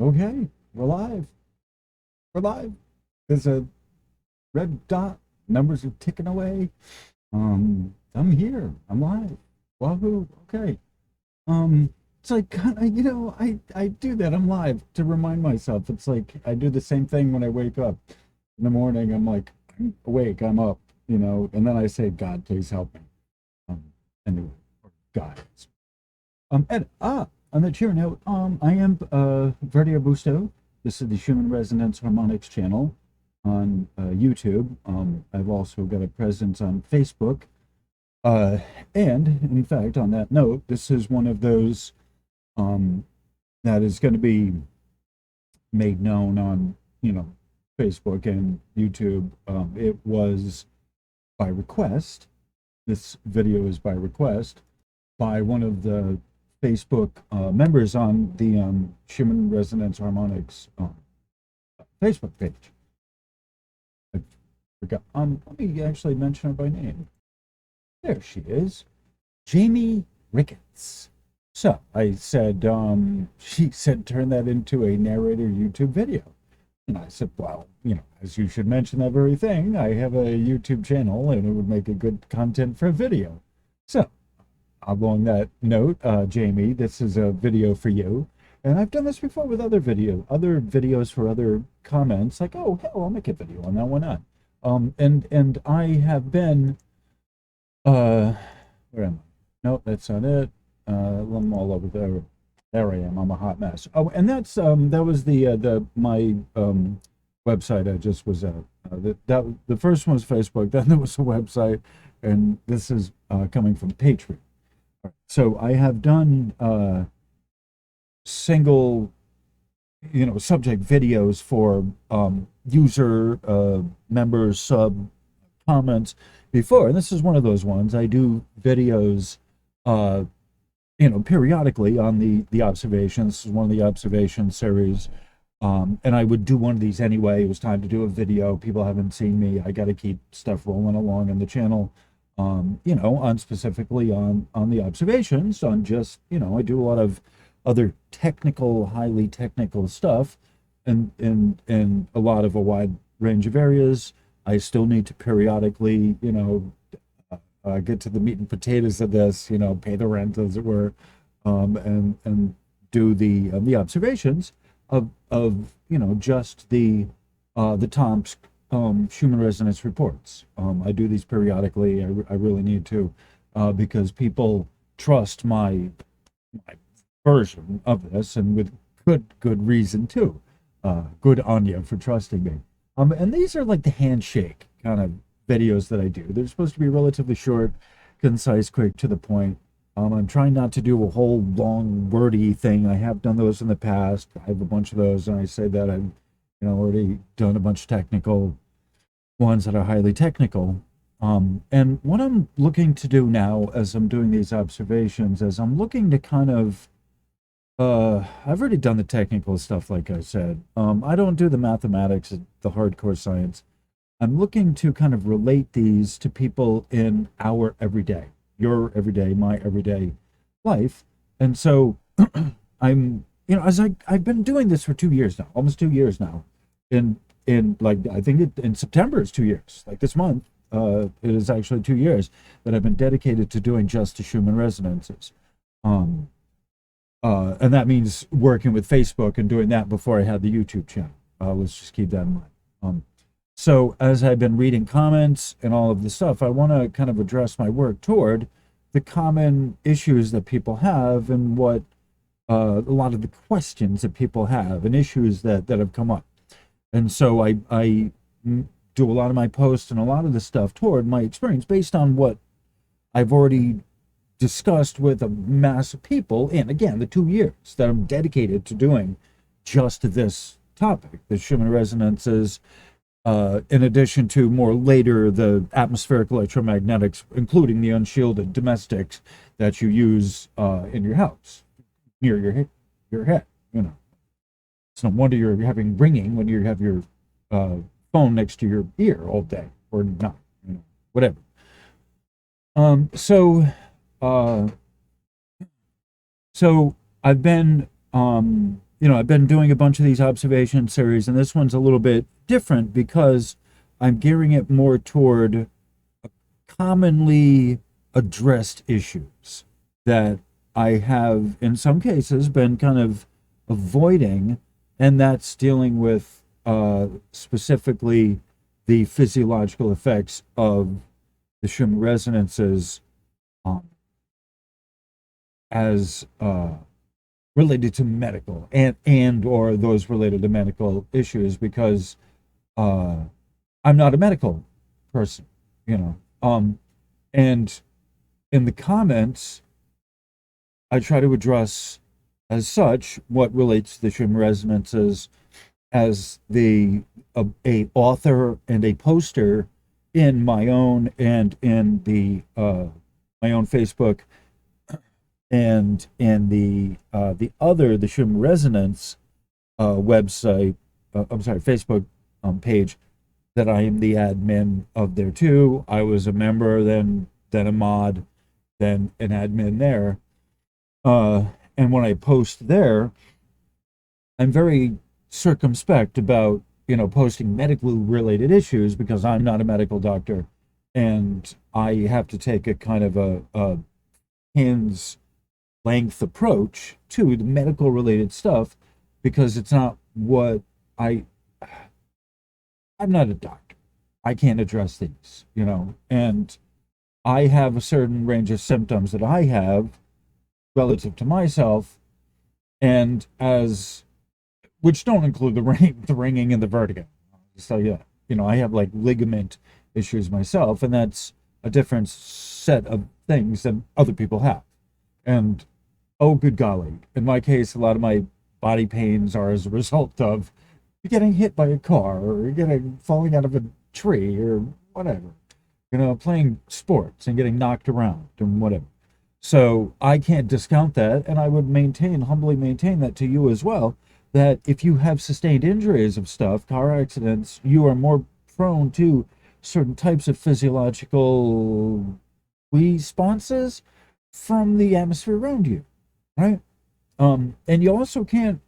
Okay, we're live. We're live. There's a red dot. Numbers are ticking away. I'm here. I'm live. Wahoo. Okay. It's like kind of, I do that. I'm live to remind myself. It's like I do the same thing when I wake up in the morning. I'm like, I'm awake. I'm up. And then I say, God, please help me. Um, anyway, or God. And on the cheer note, I am Verdi Augusto. This is the Schumann Resonance Harmonics channel on YouTube. I've also got a presence on Facebook. Uh, and in fact, on that note, this is one of those um, that is going to be made known on, Facebook and YouTube. It was by request. This video is by request by one of the Facebook members on the Schumann Resonance Harmonics Facebook page. I forgot. Let me actually mention her by name. There she is, Jamie Ricketts. So I said, she said, turn that into a narrator YouTube video. And I said, well, as you should mention that very thing, I have a YouTube channel and it would make a good content for a video. So along that note, Jamie, this is a video for you. And I've done this before with other videos for other comments, like, oh, hell, I'll make a video on that, why not? And I have been, where am I? No, that's not it. I'm all over there. There I am. I'm a hot mess. Oh, and that was the my website I just was at. The first one was Facebook, then there was a website, and this is coming from Patreon. So I have done single, subject videos for user members, sub comments before, and this is one of those ones. I do videos, periodically on the observations. This is one of the observation series. And I would do one of these anyway. It was time to do a video. People haven't seen me. I got to keep stuff rolling along on the channel. On specifically on the observations, on just, I do a lot of other technical, highly technical stuff, and in a lot of a wide range of areas. I still need to periodically, get to the meat and potatoes of this, pay the rent, as it were, and do the observations of just the Tomsk Schumann resonance reports. I do these periodically. I really need to, because people trust my version of this, and with good reason too. Good on you for trusting me. And these are like the handshake kind of videos that I do. They're supposed to be relatively short, concise, quick, to the point. I'm trying not to do a whole long wordy thing. I have done those in the past. I have a bunch of those, and I say that I've already done a bunch of technical ones that are highly technical. And what I'm looking to do now, as I'm doing these observations, is I'm looking to kind of I've already done the technical stuff, like I said. I don't do the mathematics, the hardcore science. I'm looking to kind of relate these to people in our everyday, your everyday, my everyday life. And so I'm, as I've been doing this for 2 years now, almost 2 years now. In like, I think in September is 2 years. Like this month, it is actually 2 years that I've been dedicated to doing just the Schumann resonances. Um, and that means working with Facebook and doing that before I had the YouTube channel. Let's just keep that in mind. So as I've been reading comments and all of the stuff, I want to kind of address my work toward the common issues that people have, and what a lot of the questions that people have, and issues that have come up. And so I do a lot of my posts and a lot of the stuff toward my experience based on what I've already discussed with a mass of people. And again, the 2 years that I'm dedicated to doing just this topic, the Schumann resonances, in addition to more later the atmospheric electromagnetics, including the unshielded domestics that you use in your house near your head. It's no wonder you're having ringing when you have your phone next to your ear all day, or not, whatever. So uh, so I've been, I've been doing a bunch of these observation series, and this one's a little bit different because I'm gearing it more toward commonly addressed issues that I have, in some cases, been kind of avoiding, and that's dealing with specifically the physiological effects of the Schumann resonances um, as related to medical and or those related to medical issues because uh, I'm not a medical person, you know. And in the comments, I try to address as such what relates to the Schumann resonances as a author and a poster in my own and in the my own Facebook and in the Schumann Resonance website. I'm sorry, Facebook page that I am the admin of there too. I was a member, then a mod, then an admin there. And when I post there, I'm very circumspect about posting medically related issues because I'm not a medical doctor, and I have to take a kind of a hands length approach to the medical related stuff because it's not what I I'm not a doctor. I can't address these, and I have a certain range of symptoms that I have relative to myself, and as which don't include the ringing and the vertigo. So yeah, I have like ligament issues myself, and that's a different set of things than other people have. And oh, good golly, in my case, a lot of my body pains are as a result of getting hit by a car or getting falling out of a tree or whatever. Playing sports and getting knocked around and whatever. So I can't discount that, and I would humbly maintain that to you as well, that if you have sustained injuries of stuff, car accidents, you are more prone to certain types of physiological responses from the atmosphere around you, right? And you also can't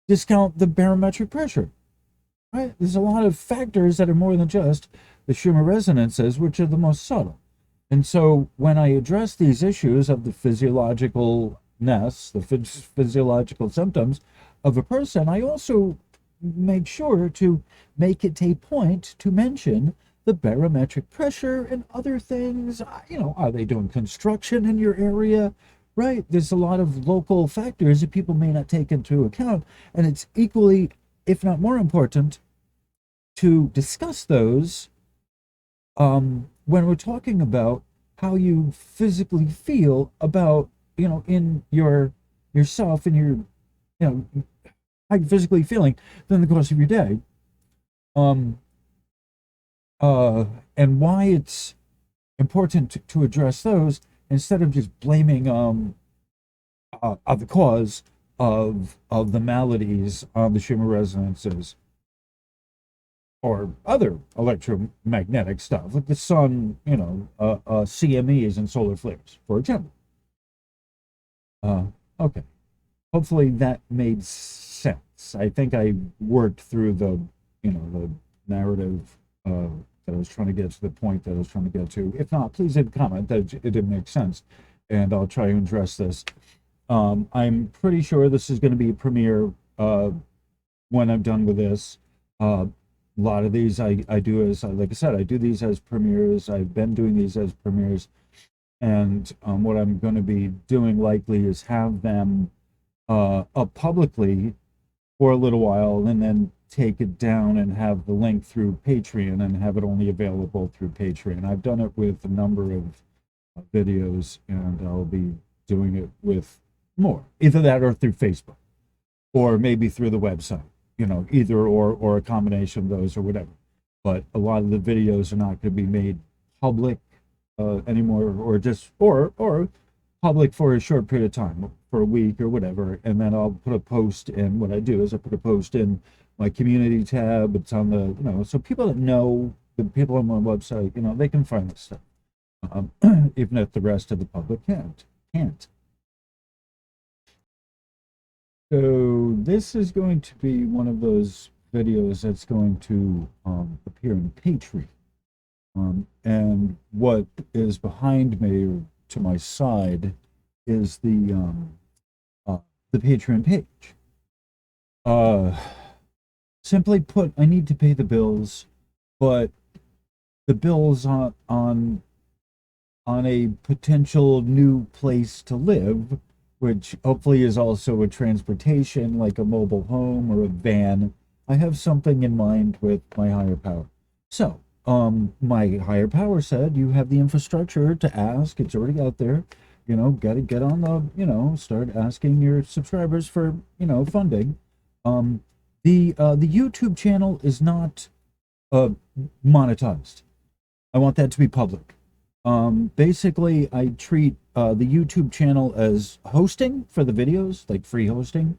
discount the barometric pressure, right? There's a lot of factors that are more than just the Schumann resonances, which are the most subtle. And so when I address these issues of the physiologicalness, the physiological symptoms of a person, I also make sure to make it a point to mention the barometric pressure and other things. Are they doing construction in your area? Right? There's a lot of local factors that people may not take into account. And it's equally, if not more important, to discuss those when we're talking about how you physically feel about, in yourself and your, how you're physically feeling during the course of your day. Um, and why it's important to address those instead of just blaming the cause of the maladies on the Schumann resonances or other electromagnetic stuff, like the sun, CMEs and solar flares, for example. Okay. Hopefully that made sense. I think I worked through the narrative that I was trying to get to the point that I was trying to get to. If not, please leave a comment that it didn't make sense, and I'll try to address this. I'm pretty sure this is going to be a premiere when I'm done with this. A lot of these I do as, like I said, I do these as premieres. I've been doing these as premieres. And what I'm going to be doing likely is have them up publicly for a little while and then take it down and have the link through Patreon and have it only available through Patreon. I've done it with a number of videos, and I'll be doing it with more, either that or through Facebook or maybe through the website, either or a combination of those or whatever. But a lot of the videos are not going to be made public anymore, or just or public for a short period of time, for a week or whatever, and then I'll put a post in. What I do is I put a post in my community tab. It's on the so people that know, the people on my website, they can find this stuff, even if the rest of the public can't. So this is going to be one of those videos that's going to appear in Patreon. And what is behind me or to my side is uh, the Patreon page. Uh, Simply put, I need to pay the bills, but the bills on a potential new place to live, which hopefully is also a transportation like a mobile home or a van. I have something in mind with my higher power. So, my higher power said, you have the infrastructure to ask. It's already out there. Got to get on start asking your subscribers for, funding. Um, the YouTube channel is not uh, monetized. I want that to be public. Basically, I treat the YouTube channel as hosting for the videos, like free hosting.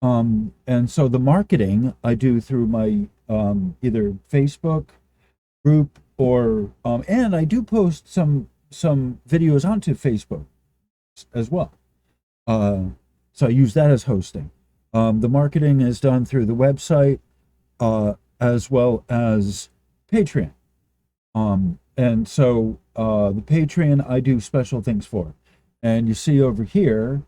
And so the marketing I do through my either Facebook group or and I do post some videos onto Facebook as well. Uh, so I use that as hosting. The marketing is done through the website as well as Patreon. And so the Patreon I do special things for. And you see over here,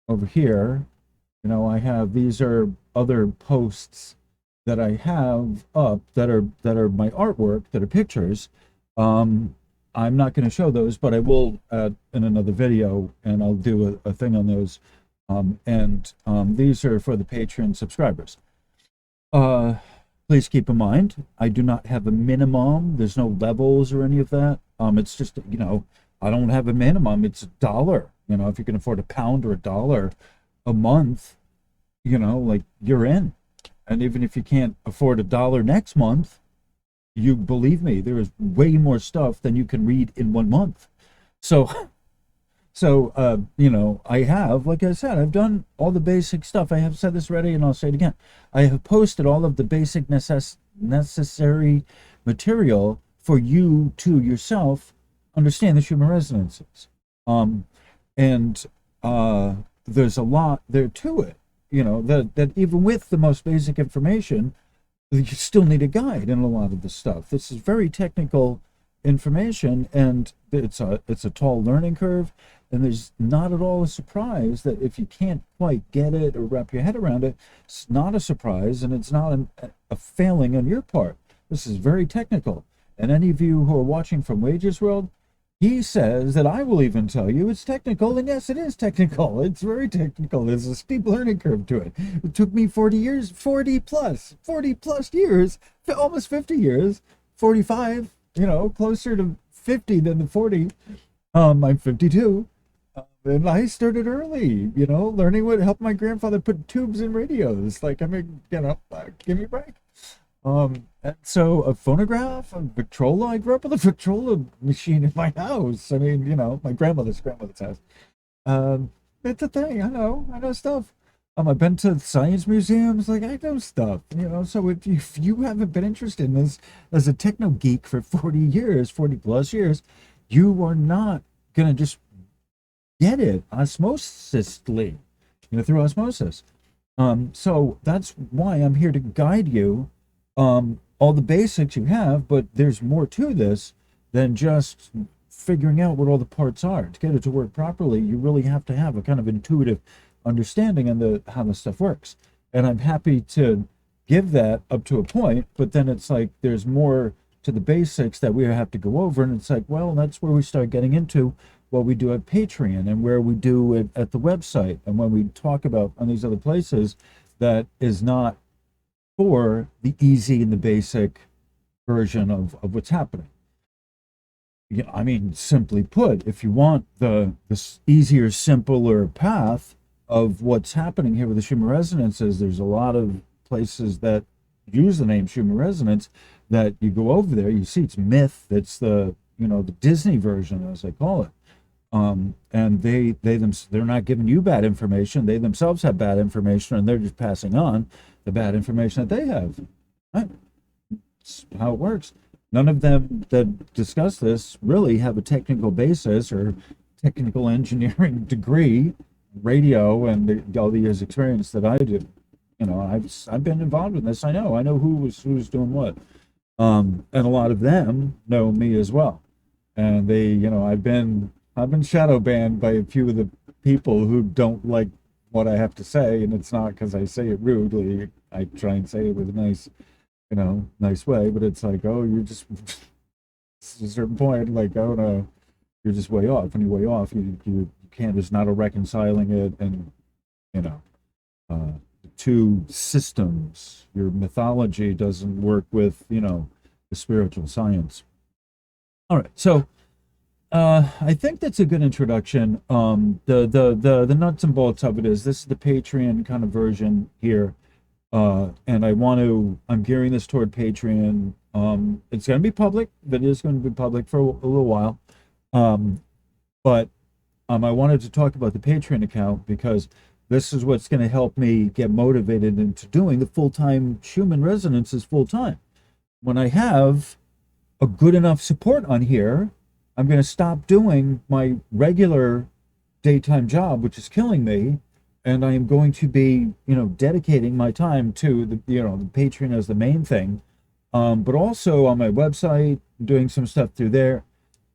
I have these are other posts that I have up that are my artwork, that are pictures. I'm not going to show those, but I will in another video, and I'll do a thing on those. And these are for the Patreon subscribers. Please keep in mind, I do not have a minimum. There's no levels or any of that. It's just, I don't have a minimum. It's $1. If you can afford £1 or $1 a month, like you're in. And even if you can't afford $1 next month, you believe me, there is way more stuff than you can read in 1 month. So I have, like I said, I've done all the basic stuff. I have said this already, and I'll say it again. I have posted all of the basic necessary material for you to yourself understand the Schumann resonances. And there's a lot there to it, that even with the most basic information, you still need a guide in a lot of the stuff. This is very technical information, and it's a tall learning curve, and there's not at all a surprise that if you can't quite get it or wrap your head around it, it's not a surprise, and it's not a failing on your part. This is very technical, and any of you who are watching from Wages World, he says that I will even tell you it's technical, and yes, it is technical. It's very technical. There's a steep learning curve to it. It took me 40 years, 40 plus years, almost 50 years, 45, closer to 50 than the 40. I'm 52. And I started early, learning what helped my grandfather put tubes in radios. Like, give me a break. And so a phonograph, a Victrola. I grew up with a Victrola machine in my house. I mean, my grandmother's house. It's a thing. I know stuff. I've been to science museums. Like, I know stuff. So if you haven't been interested in this as a techno geek for 40 plus years, you are not gonna just get it osmosisly, through osmosis. So that's why I'm here to guide you. All the basics you have, but there's more to this than just figuring out what all the parts are. To get it to work properly, you really have to have a kind of intuitive understanding on how the stuff works. And I'm happy to give that up to a point, but then it's like there's more to the basics that we have to go over, and it's like, well, that's where we start getting into what we do at Patreon and where we do it at the website, and when we talk about on these other places that is not for the easy and the basic version of what's happening. I mean, simply put, if you want the easier, simpler path of what's happening here with the Schumann resonances, there's a lot of places that use the name Schumann resonance that you go over there, you see it's myth. It's the Disney version, as they call it. And they're not giving you bad information. They themselves have bad information, and they're just passing on the bad information that they have. Right? That's how it works. None of them that discuss this really have a technical basis or technical engineering degree. radio and all the years experience that I do, I've been involved in this. I know who's doing what. And a lot of them know me as well. And they, I've been shadow banned by a few of the people who don't like what I have to say, and it's not because I say it rudely. I try and say it with a nice, nice way, but it's like, oh, you're just at a certain point, like, oh no, you're just way off. When you're way off, you can't. There's not a reconciling it, and you know, the two systems. Your mythology doesn't work with the spiritual science. All right, so I think that's a good introduction. The nuts and bolts of it is this is the Patreon kind of version here, and I'm gearing this toward Patreon. It's going to be public. It is going to be public for a little while, um, but I wanted to talk about the Patreon account because this is what's going to help me get motivated into doing the full-time Schumann residences full time. When I have a good enough support on here, I'm going to stop doing my regular daytime job, which is killing me, and I am going to be, dedicating my time to the Patreon as the main thing, but also on my website, doing some stuff through there,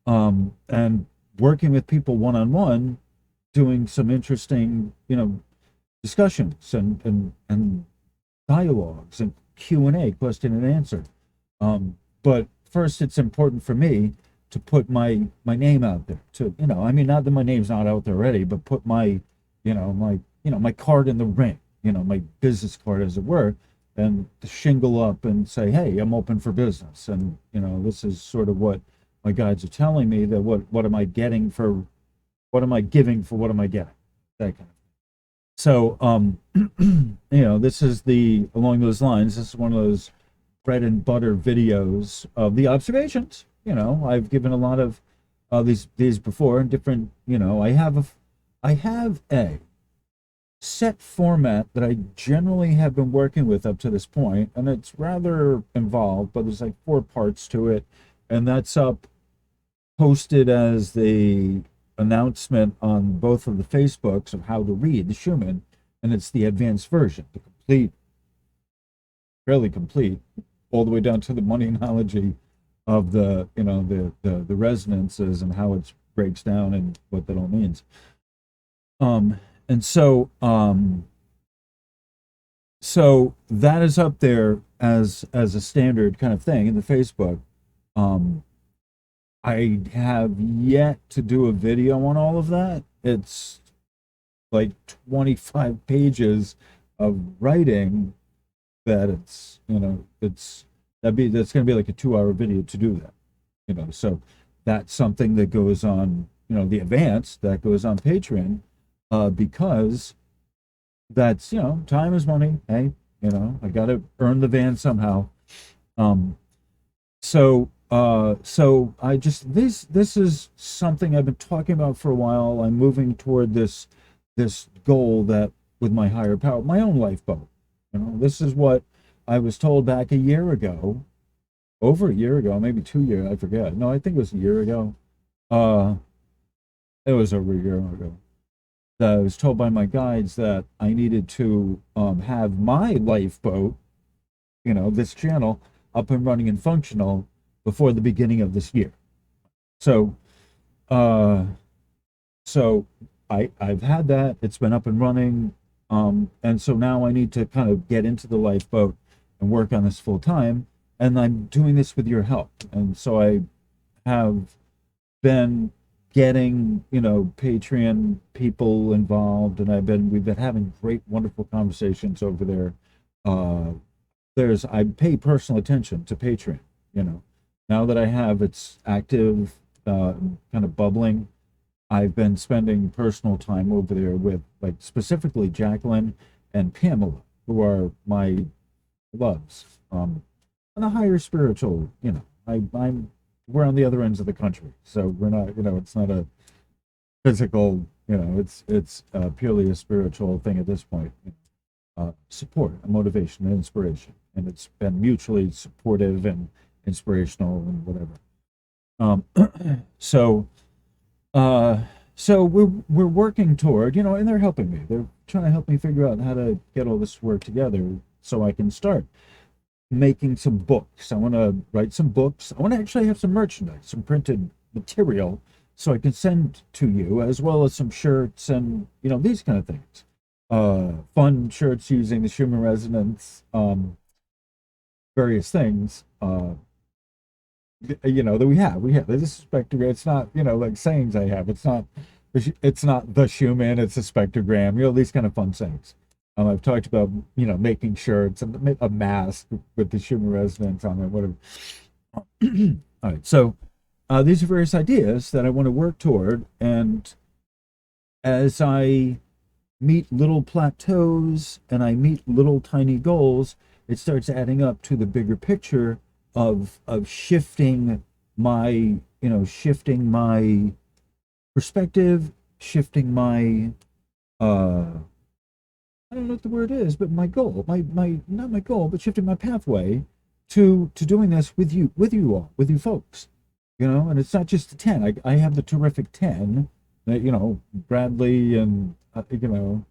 and working with people one on one, doing some interesting, discussions and dialogues and Q&A, question and answer. But first, it's important for me to put my name out there. To I mean, not that my name's not out there already, but put my card in the ring. My business card, as it were, and to shingle up and say, hey, I'm open for business. And this is sort of what my guides are telling me, that what am I getting for what am I giving for what am I getting, that kind of. So, this is along those lines, this is one of those bread and butter videos of the observations. I've given a lot of these before in different, I have a set format that I generally have been working with up to this point, and it's rather involved, but there's like 4 parts to it, and that's up posted as the announcement on both of the Facebooks of how to read the Schumann, and it's the advanced version, the complete, fairly complete, all the way down to the monetyology of the resonances and how it breaks down and what that all means. And so that is up there as a standard kind of thing in the Facebook. I have yet to do a video on all of that. It's like 25 pages of writing that that's going to be like a 2-hour video to do that. So that's something that goes on, the advanced that goes on Patreon, because that's, time is money. Hey, I got to earn the van somehow. So I just, this is something I've been talking about for a while. I'm moving toward this goal that with my higher power, my own lifeboat. This is what I was told back a year ago, over a year ago, maybe 2 years, I forget. No, I think it was a year ago. It was over a year ago. That I was told by my guides that I needed to have my lifeboat, this channel, up and running and functional before the beginning of this year. So, I've had that. It's been up and running, and so now I need to kind of get into the lifeboat and work on this full time. And I'm doing this with your help. And so I have been getting, Patreon people involved, and we've been having great, wonderful conversations over there. I pay personal attention to Patreon, now that I have it's active, kind of bubbling. I've been spending personal time over there with, like, specifically Jacqueline and Pamela, who are my loves. On a higher spiritual, we're on the other ends of the country, so we're not, it's not a physical, it's purely a spiritual thing at this point. Support, motivation, and inspiration, and it's been mutually supportive and inspirational and whatever. So So we're working toward, you know, and they're helping me. They're trying to help me figure out how to get all this work together so I can start making some books. I want to write some books. I want to actually have some merchandise, some printed material, so I can send to you, as well as some shirts and, you know, these kind of things. Fun shirts using the Schumann resonance, various things. You know, that we have this is spectrogram. It's not, you know, like sayings I have. It's not the Schumann. It's a spectrogram. You know, these kind of fun sayings. I've talked about, you know, making shirts and a mask with the Schumann resonance on it, whatever. All right, so these are various ideas that I want to work toward, and as I meet little plateaus and I meet little tiny goals, it starts adding up to the bigger picture of shifting my, shifting my perspective, shifting my I don't know what the word is, but my goal, my not my goal, but shifting my pathway to doing this with you all, with you folks. You know, and it's not just a 10. I have the terrific 10 that, you know, Bradley and you know,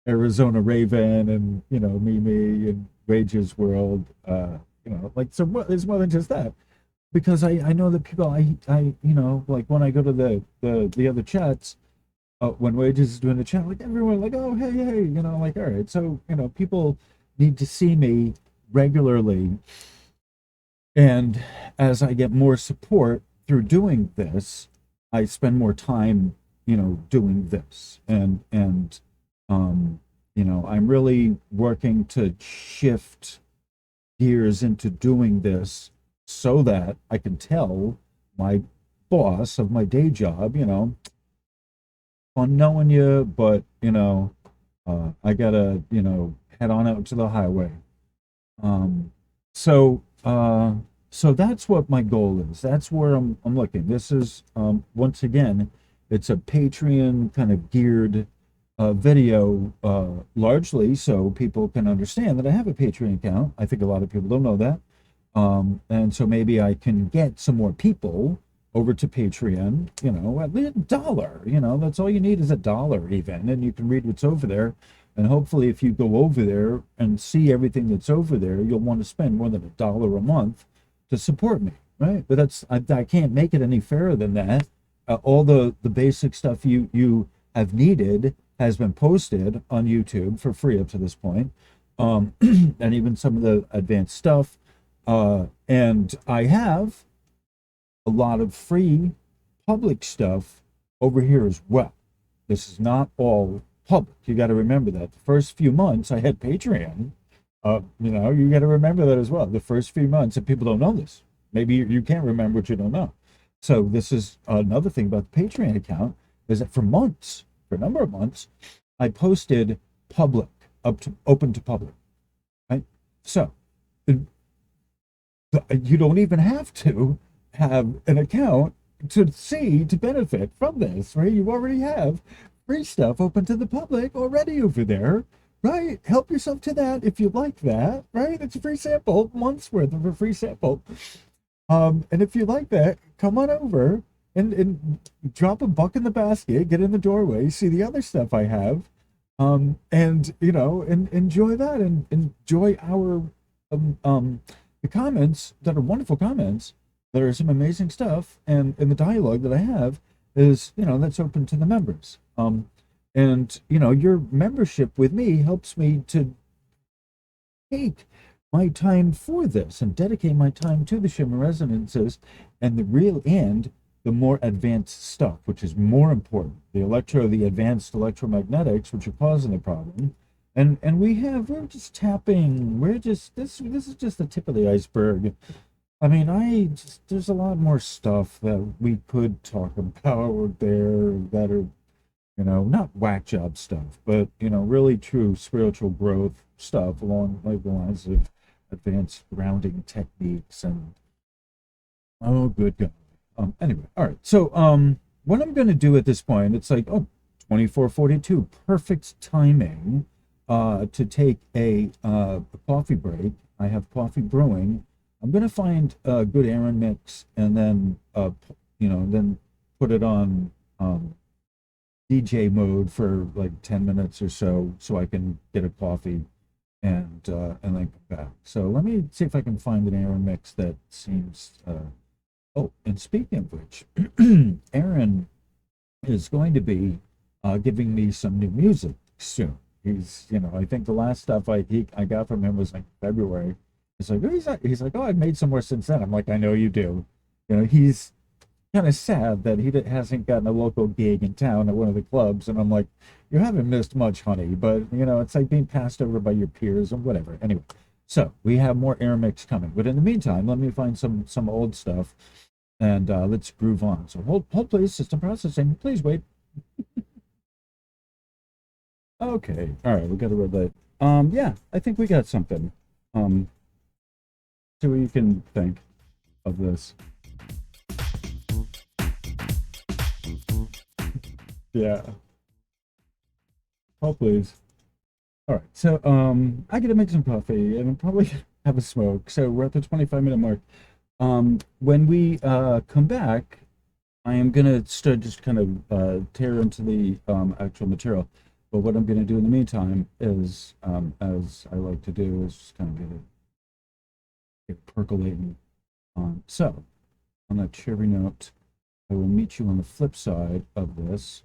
Arizona Raven and, you know, Mimi and Wages World, you know, like, so what, there's more than just that, because I know that people, you know, like when I go to the other chats, when Wages is doing the chat, like everyone, like, oh, hey, you know, like, all right, so, you know, people need to see me regularly, and as I get more support through doing this, I spend more time, you know, doing this, and you know, I'm really working to shift gears into doing this so that I can tell my boss of my day job, you know, fun knowing you, but, you know, I gotta, you know, head on out to the highway. Um, so, so that's what my goal is. That's where I'm looking. This is, once again, it's a Patreon kind of geared video, largely so people can understand that I have a Patreon account. I think a lot of people don't know that. And so maybe I can get some more people over to Patreon, you know, at least $1, you know, that's all you need is $1 even, and you can read what's over there. And hopefully if you go over there and see everything that's over there, you'll want to spend more than $1 a month to support me, right? But I can't make it any fairer than that. All the basic stuff you have needed has been posted on YouTube for free up to this point. And even some of the advanced stuff. And I have a lot of free public stuff over here as well. This is not all public. You got to remember that. The first few months I had Patreon. You know, you got to remember that as well. The first few months, and people don't know this. Maybe you can't remember what you don't know. So this is another thing about the Patreon account, is that for months, for a number of months, I posted public, up to open to public, right? So you don't even have to have an account to benefit from this, right? You already have free stuff open to the public already over there, right? Help yourself to that if you like that, right? It's a free sample, month's worth of a free sample. And if you like that, come on over and drop a buck in the basket, get in the doorway, see the other stuff I have, and, you know, and enjoy that, and enjoy our the comments that are wonderful comments. There are some amazing stuff, and the dialogue that I have is, you know, that's open to the members. And, you know, your membership with me helps me to take my time for this and dedicate my time to the Schumann resonances and the more advanced stuff, which is more important, the advanced electromagnetics, which are causing the problem. And we're just tapping, this is just the tip of the iceberg. I mean, there's a lot more stuff that we could talk about there that are, you know, not whack job stuff, but, you know, really true spiritual growth stuff along like the lines of advanced grounding techniques and, oh, good God. Anyway, all right. So, what I'm going to do at this point, it's like, 24:42, perfect timing, to take a coffee break. I have coffee brewing. I'm going to find a good Aaron mix and then, you know, then put it on, DJ mode for like 10 minutes or so I can get a coffee and then come back. So let me see if I can find an Aaron mix that seems oh, and speaking of which, Aaron is going to be giving me some new music soon. He's, you know, I think the last stuff I got from him was like February. It's like, he's like, oh, I've made some more since then. I'm like, I know you do. You know, he's kind of sad that hasn't gotten a local gig in town at one of the clubs. And I'm like, you haven't missed much, honey. But, you know, it's like being passed over by your peers or whatever. Anyway, so we have more air mix coming. But in the meantime, let me find some old stuff and let's groove on. So hold please, system processing. Please wait. Okay. All right, we got a red light. Yeah, I think we got something. See what you can think of this. Yeah. Oh, please. All right. So, I gotta make some coffee and probably have a smoke. So we're at the 25-minute mark. When we come back, I am gonna start just kind of tear into the actual material. But what I'm gonna do in the meantime is, as I like to do, is just kind of get it percolating. So, on that cheery note, I will meet you on the flip side of this.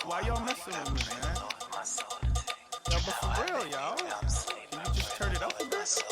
Why y'all messing with me, man? Yo, but for real, y'all. Can you just turn it up a bit?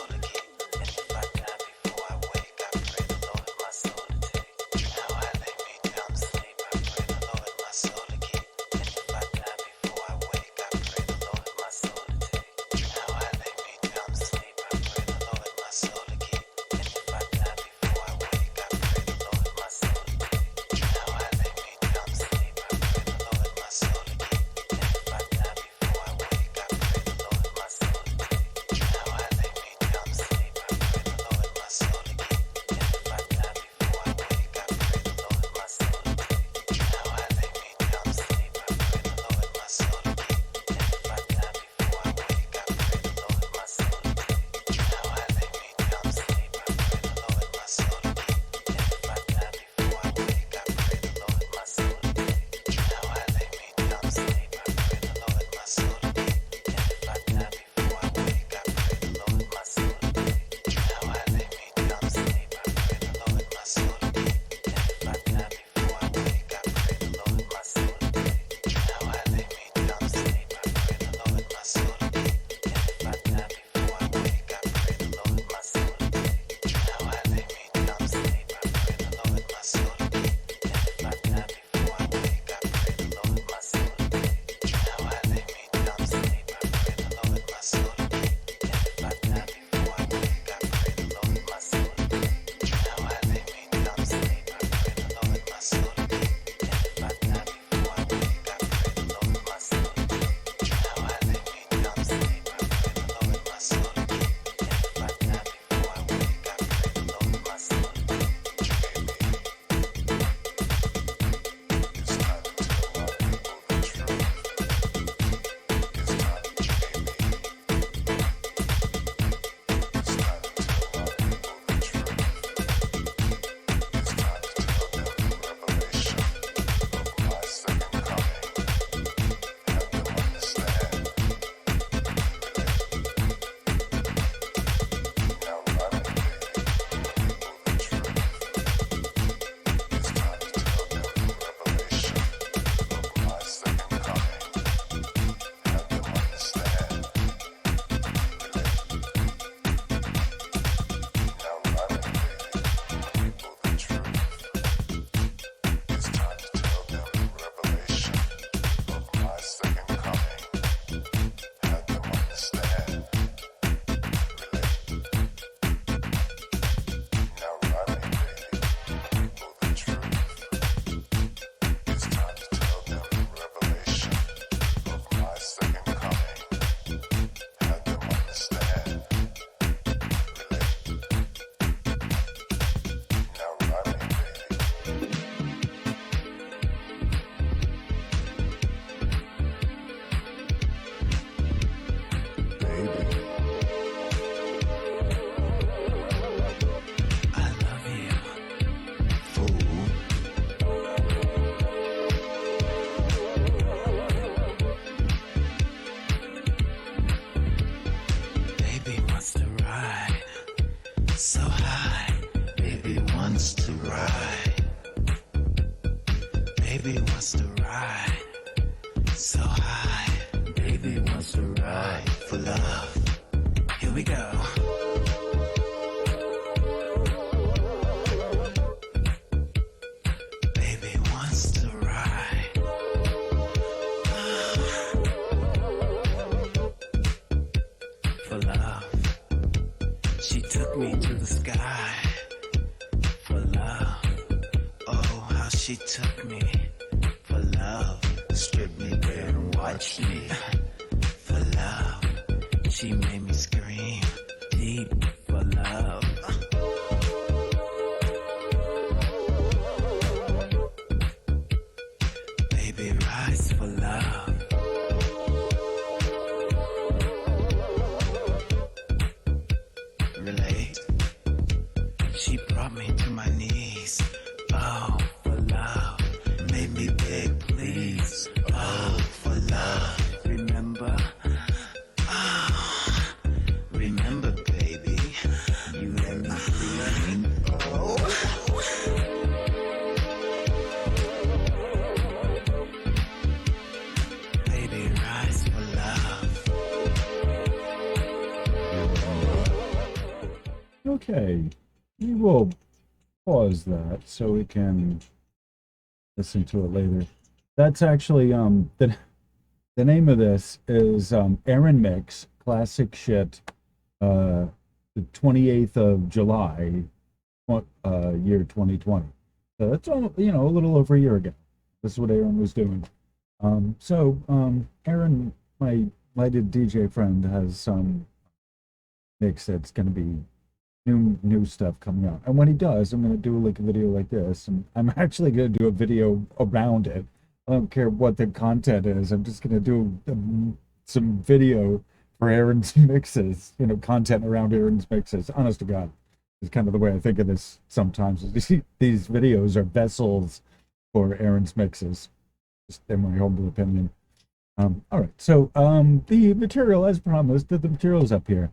for love. Here we go. Baby wants to ride. For love. She took me to the sky. For love. Oh, how she took me. For love. Stripped me bare and watched me. For love. She made me scream. Deep for love. Baby rise for love. Relate. She brought me to my knees. Oh, for love. Made me beg, please. Oh, for love. Remember? Oh, remember, baby. You let me dream. Oh. Baby, rise for love. Okay, we will pause that so we can listen to it later. That's actually the name of this is Aaron Mix Classic Shit, the 28th of July, year 2020. So that's all, you know, a little over a year ago. This is what Aaron was doing. Aaron, my lighted DJ friend, has some mix that's going to be new stuff coming out. And when he does, I'm going to do like a video like this, and I'm actually going to do a video around it. I don't care what the content is. I'm just going to do some video for Aaron's mixes, you know, content around Aaron's mixes. Honest to God, it's kind of the way I think of this sometimes. These videos are vessels for Aaron's mixes, just in my humble opinion. All right, so the material, as promised, the material is up here.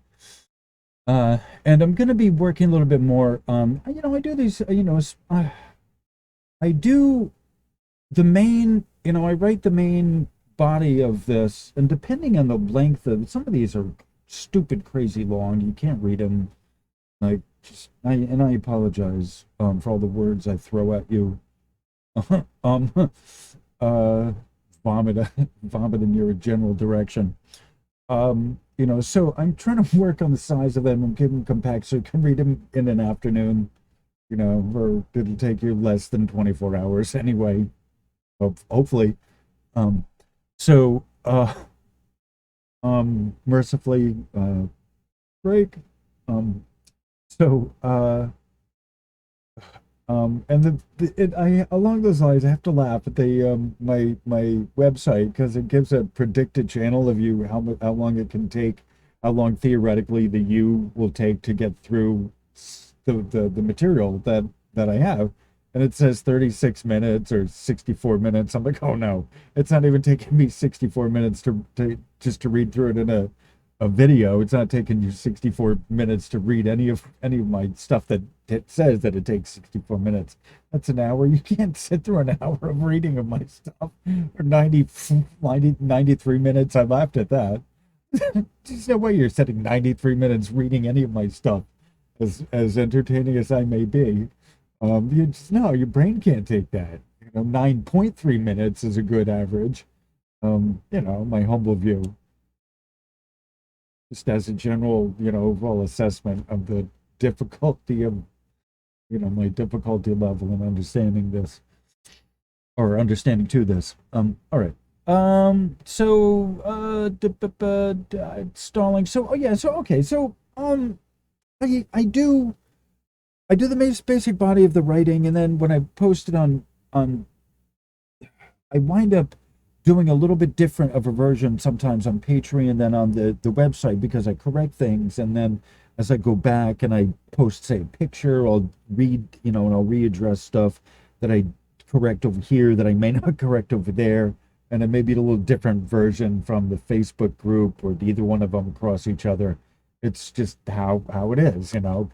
And I'm going to be working a little bit more. You know, I do these, you know, I do the main, you know, I write the main body of this, and depending on the length of some of these are stupid, crazy long. You can't read them. Like, I apologize for all the words I throw at you. Vomit in your general direction. You know, so I'm trying to work on the size of them and keep them compact so you can read them in an afternoon, you know, or it'll take you less than 24 hours anyway, hopefully. So, mercifully, break. So, and I along those lines, I have to laugh at the my website because it gives a predicted channel of you how long it can take, how long theoretically the U will take to get through the material that I have, and it says 36 minutes or 64 minutes. I'm like, oh no, it's not even taking me 64 minutes to just to read through it in a video. It's not taking you 64 minutes to read any of my stuff that it says that it takes 64 minutes. That's an hour. You can't sit through an hour of reading of my stuff. Or 93 minutes. I laughed at that. There's no way you're sitting 93 minutes reading any of my stuff, as entertaining as I may be. You just, no, your brain can't take that. You know, 9.3 minutes is a good average. You know, my humble view. Just as a general, you know, overall assessment of the difficulty of, you know, my difficulty level in understanding this, or understanding to this. All right. Stalling. So, oh yeah. So, okay. So, I do the basic body of the writing, and then when I post it on, I wind up doing a little bit different of a version sometimes on Patreon than on the website, because I correct things, and then as I go back and I post, say, a picture, I'll read, you know, and I'll readdress stuff that I correct over here that I may not correct over there, and it may be a little different version from the Facebook group or either one of them across each other. It's just how it is, you know.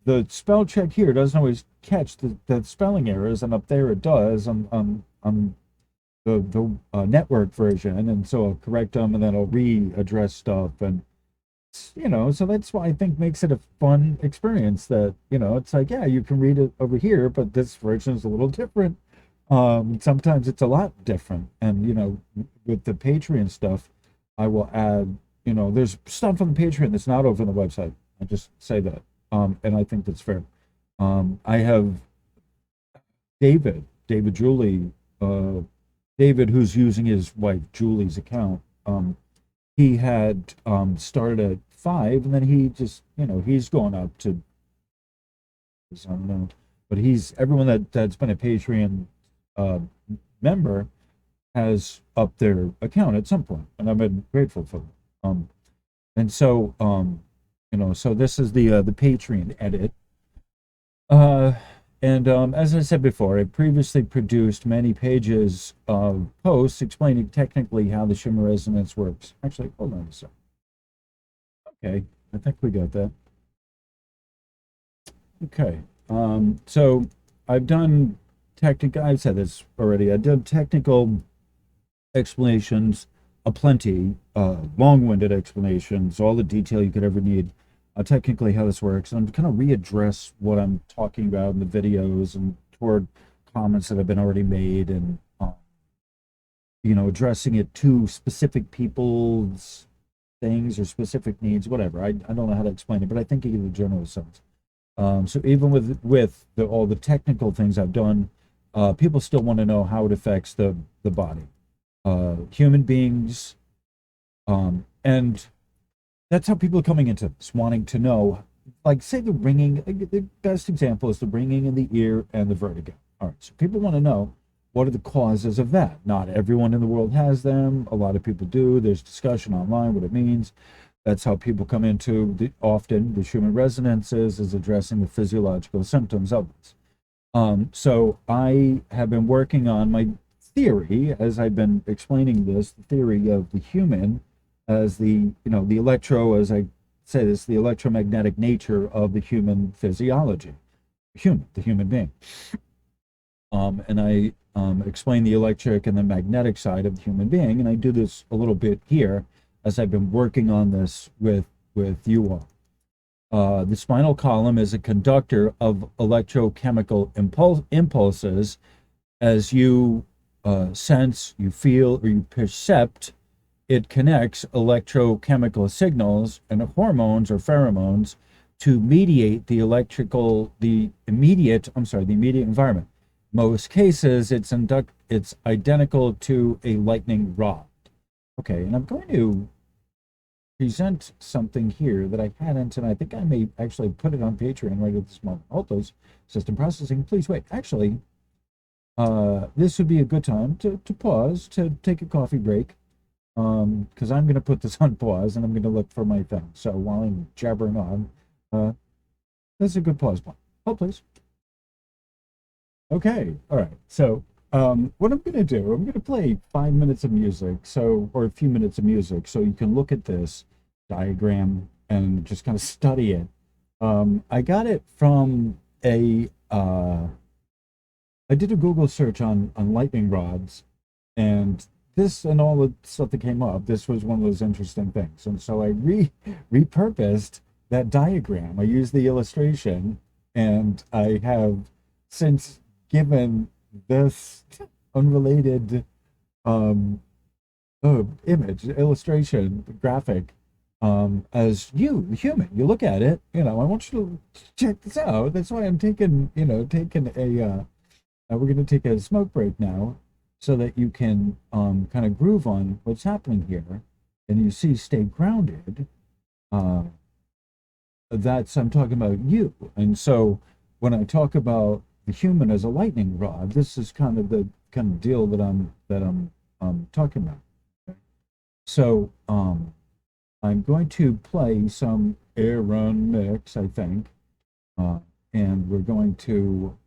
The spell check here doesn't always catch the spelling errors, and up there it does. I'm the network version, and so I'll correct them, and then I'll readdress stuff, and so that's why I think makes it a fun experience. That it's like, yeah, you can read it over here, but this version is a little different. Sometimes it's a lot different, and with the Patreon stuff, I will add. There's stuff on the Patreon that's not over on the website. I just say that, and I think that's fair. I have David Julie, David, who's using his wife Julie's account. He had started at 5, and then he just, he's going up to, I don't know, but everyone that's been a Patreon uh, member has upped their account at some point, and I've been grateful for them. And so, so this is the Patreon edit. And as I said before, I previously produced many pages of posts explaining technically how the Schumann resonance works. Actually, hold on a second. Okay, I think we got that. Okay, so I've done I've said this already. I've done technical explanations aplenty, long-winded explanations, all the detail you could ever need, technically how this works. And I'm kind of readdress what I'm talking about in the videos and toward comments that have been already made, and addressing it to specific people's things or specific needs, whatever. I don't know how to explain it, but I think you get the general sense. So even with all the technical things I've done, people still want to know how it affects the body, human beings, and that's how people are coming into this, wanting to know, like, say the ringing. The best example is the ringing in the ear and the vertigo. All right, so people want to know, what are the causes of that? Not everyone in the world has them. A lot of people do. There's discussion online what it means. That's how people come into often the Schumann resonances, is addressing the physiological symptoms of this. So I have been working on my theory, as I've been explaining this, the theory of the human as the as I say this, the electromagnetic nature of the human physiology, the human being. And I explain the electric and the magnetic side of the human being, and I do this a little bit here as I've been working on this with you all. The spinal column is a conductor of electrochemical impulses. As you sense, you feel, or you percept, it connects electrochemical signals and hormones or pheromones to mediate the immediate environment. Most cases, it's identical to a lightning rod. Okay, and I'm going to present something here that I hadn't, and I think I may actually put it on Patreon right at this moment. Hold those. System processing. Please wait. Actually, this would be a good time to pause, to take a coffee break, because I'm going to put this on pause, and I'm going to look for my thing. So while I'm jabbering on, this is a good pause point. Hold, please. Okay, all right. So what I'm going to do, I'm going to play 5 minutes of music, or a few minutes of music, so you can look at this diagram and just kind of study it. I got it from I did a Google search on lightning rods, and this and all the stuff that came up, this was one of those interesting things. And so I repurposed that diagram. I used the illustration, and I have since given this unrelated image, illustration, graphic, as the human. You look at it, I want you to check this out. That's why I'm taking we're going to take a smoke break now, so that you can kind of groove on what's happening here, and you see, stay grounded. That's, I'm talking about you. And so when I talk about the human as a lightning rod, this is kind of the deal that I'm talking about. Okay? So I'm going to play some air run mix, I think, and we're going to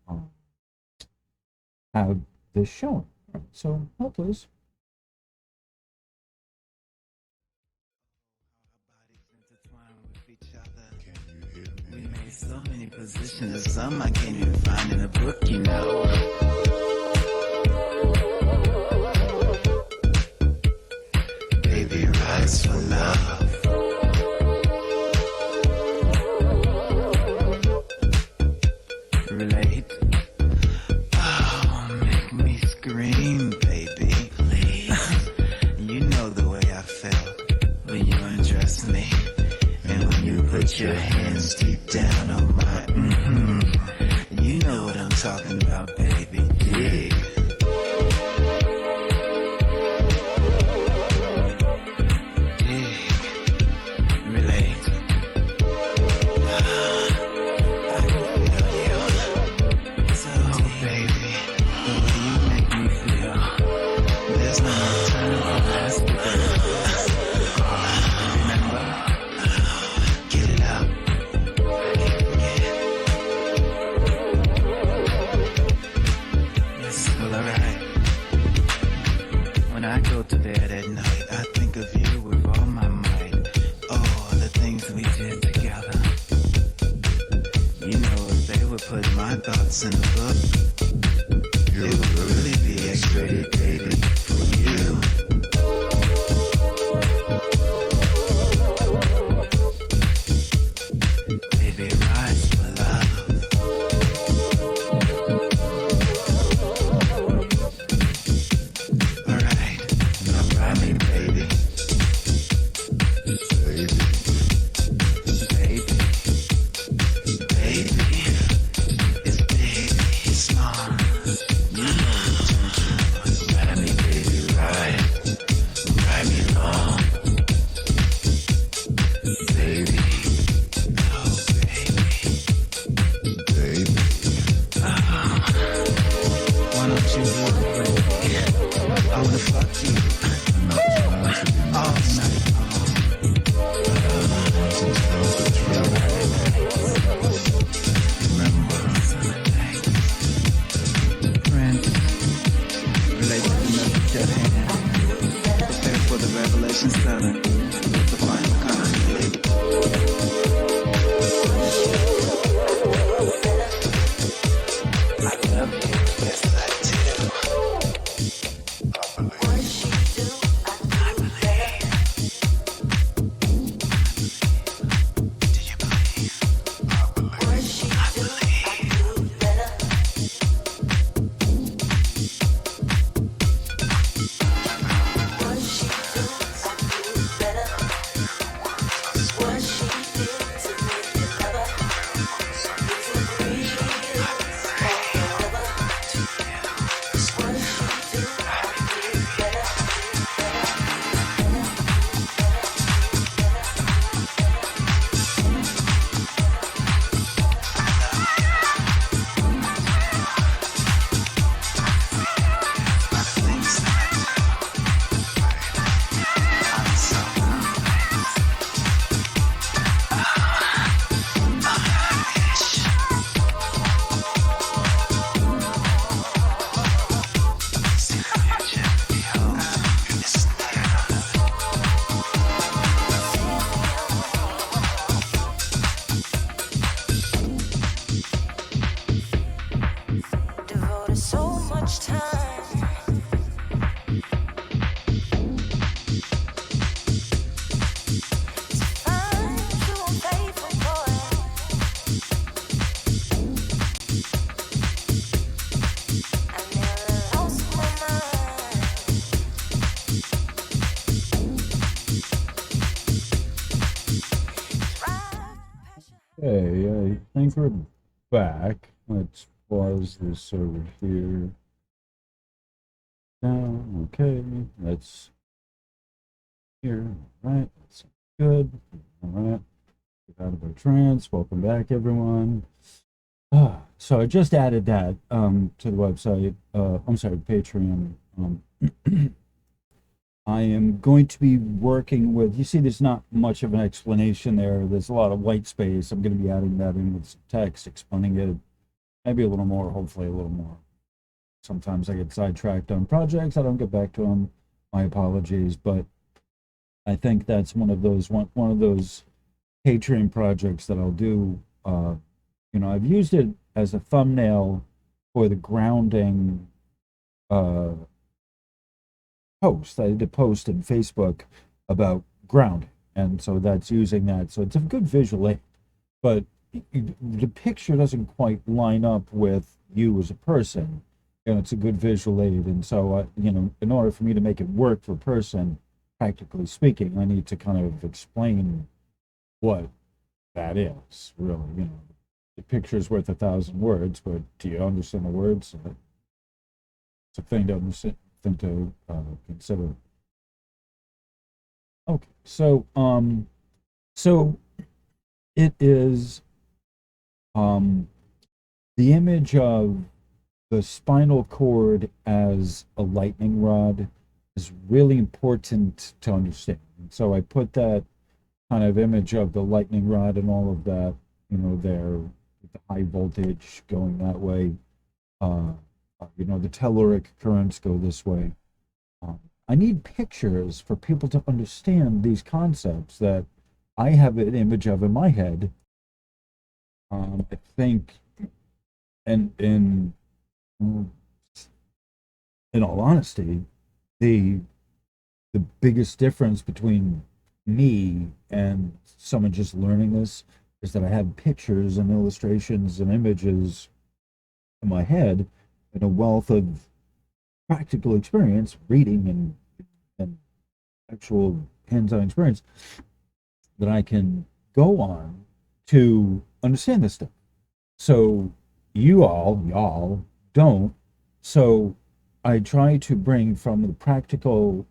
have this shown. Right, so hold please. We made so many positions, some I can't even find in a book, rise for love. Relate. Oh, make me scream, baby. Please. You know the way I felt when you undressed me, and when you put your hands deep down on my You know what I'm talking about, baby. Dig. Relate. Baby, the way you make me feel, there's no alternative. That's the remember? Get it up. Yes, well, alright. When I go to bed at night, I think of you with all my might. Oh, the things we did together. You know, if they would put my thoughts in a book, it would really be X-rated, baby, for you. Baby, rise for love. Alright, now ride me, baby. Baby. Baby. It's big, it's small. You know what you do. Ride me, baby, ride. Ride me long. Baby. Oh, baby. Baby. Why don't you walk with me? I wanna fuck you. All night long. Friends, relate to the message at hand. Prepare for the revelation 7, the final conflict. I love you, yes I do. I believe. Do you believe? I believe. Devoted so much time. I'm too unfaithful, boy. I nearly lost my mind. Hey, I think we're back. Let's pause this over here. Down, okay. That's here. All right, that's good. All right. Get out of our trance. Welcome back, everyone. So I just added that to the website. I'm sorry, Patreon. I am going to be working with, you see, there's not much of an explanation there. There's a lot of white space. I'm going to be adding that in with some text, explaining it, maybe a little more, hopefully a little more. Sometimes I get sidetracked on projects. I don't get back to them. My apologies, but I think that's one of those Patreon projects that I'll do. You know, I've used it as a thumbnail for the grounding post. I did a post on Facebook about grounding. And so that's using that. So it's a good visual aid. But the picture doesn't quite line up with you as a person. It's a good visual aid. And so, in order for me to make it work for a person, practically speaking, I need to kind of explain what that is, really. The picture's worth 1,000 words, but do you understand the words? It's a thing to understand, thing to consider. Okay, so it is the image of the spinal cord as a lightning rod is really important to understand. So I put that kind of image of the lightning rod and all of that, there, with the high voltage going that way. The telluric currents go this way. I need pictures for people to understand these concepts that I have an image of in my head. I think, and in all honesty, the the biggest difference between me and someone just learning this is that I have pictures and illustrations and images in my head and a wealth of practical experience, reading and actual hands-on experience that I can go on to understand this stuff. So y'all don't. So I try to bring from the practical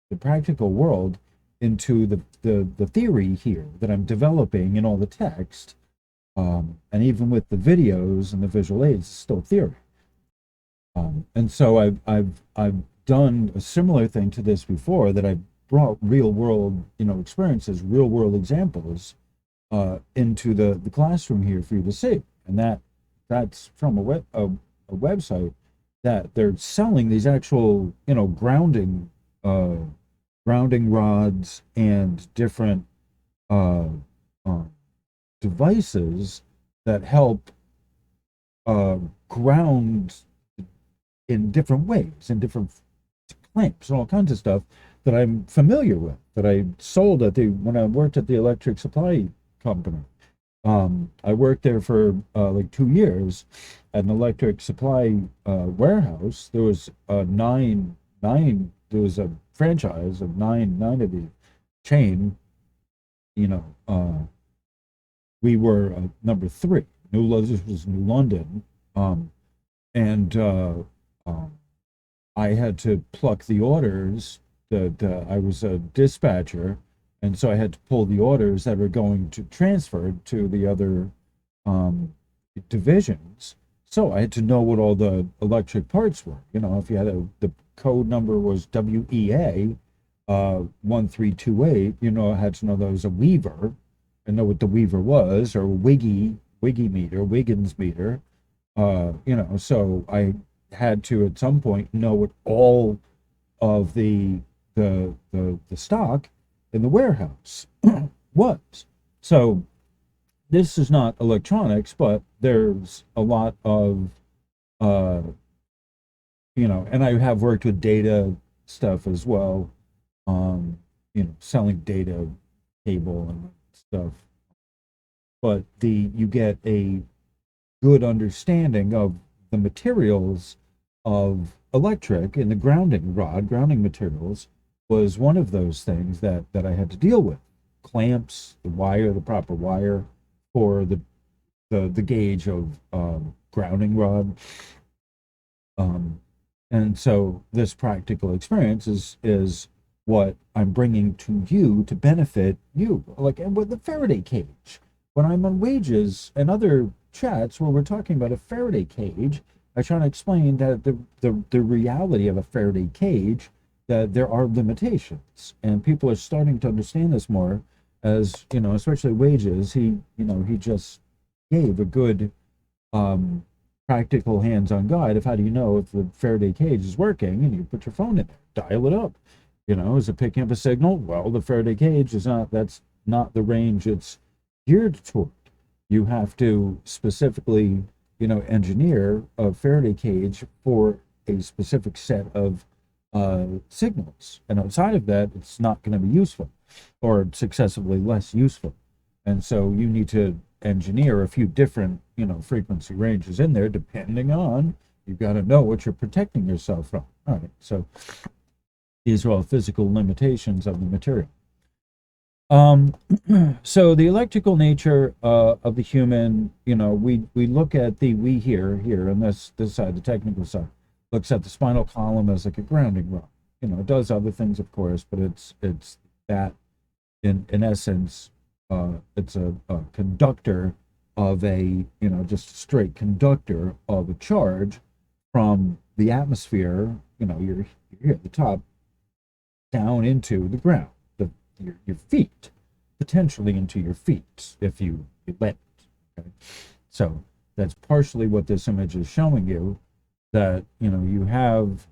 world into the theory here that I'm developing in all the text. And even with the videos and the visual aids, it's still theory. And so I've done a similar thing to this before, that I brought real world experiences, real world examples into the classroom here for you to see, and that's from a website that they're selling these actual grounding rods and different uh, uh, devices that help ground in different ways, in different clamps and all kinds of stuff that I'm familiar with, that I sold when I worked at the electric supply company. I worked there for like 2 years at an electric supply warehouse. There was there was a franchise of nine of the chain. You know, we were number three. This was New London, and I had to pluck the orders. I was a dispatcher, and so I had to pull the orders that were going to transfer to the other um, divisions. So I had to know what all the electric parts were. If you had the code number was WEA 1328, I had to know that was a Weaver and know what the Weaver was, or Wiggy meter, Wiggins meter. So I had to at some point know what all of the stock in the warehouse was. So this is not electronics, but there's a lot of uh and I have worked with data stuff as well, selling data cable and stuff. But you get a good understanding of the materials of electric, and the grounding materials was one of those things that I had to deal with. Clamps, the proper wire for the gauge of grounding rod. And so this practical experience is what I'm bringing to you to benefit you. Like, and with the Faraday cage, when I'm on Wages and other chats where we're talking about a Faraday cage, I try to explain that the reality of a Faraday cage, that there are limitations, and people are starting to understand this more, as especially Wages. He just gave a good practical hands-on guide of how do you know if the Faraday cage is working, and you put your phone in there, dial it up. Is it picking up a signal? Well, the Faraday cage that's not the range it's geared toward. You have to specifically, engineer a Faraday cage for a specific set of signals, and outside of that, it's not going to be useful, or successively less useful. And so you need to engineer a few different, frequency ranges in there, depending on, you've got to know what you're protecting yourself from. All right, so these are all physical limitations of the material. So the electrical nature of the human, we look at we here, and this side, the technical side, looks at the spinal column as like a grounding rod. It does other things, of course, but it's that in essence, it's a conductor of just a straight conductor of a charge from the atmosphere. You're here at the top, down into the ground, your feet, potentially into your feet if you let it. Okay? So that's partially what this image is showing you, that you have,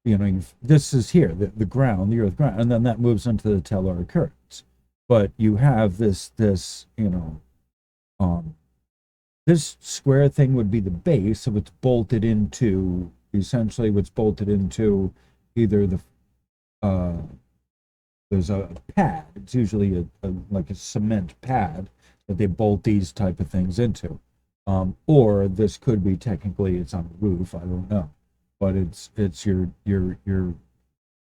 this is here, the ground, the earth ground, and then that moves into the telluric currents. But you have this this square thing would be the base, so it's bolted into, essentially what's bolted into either there's a pad. It's usually like a cement pad that they bolt these type of things into. Or this could be, technically it's on the roof, I don't know. But it's you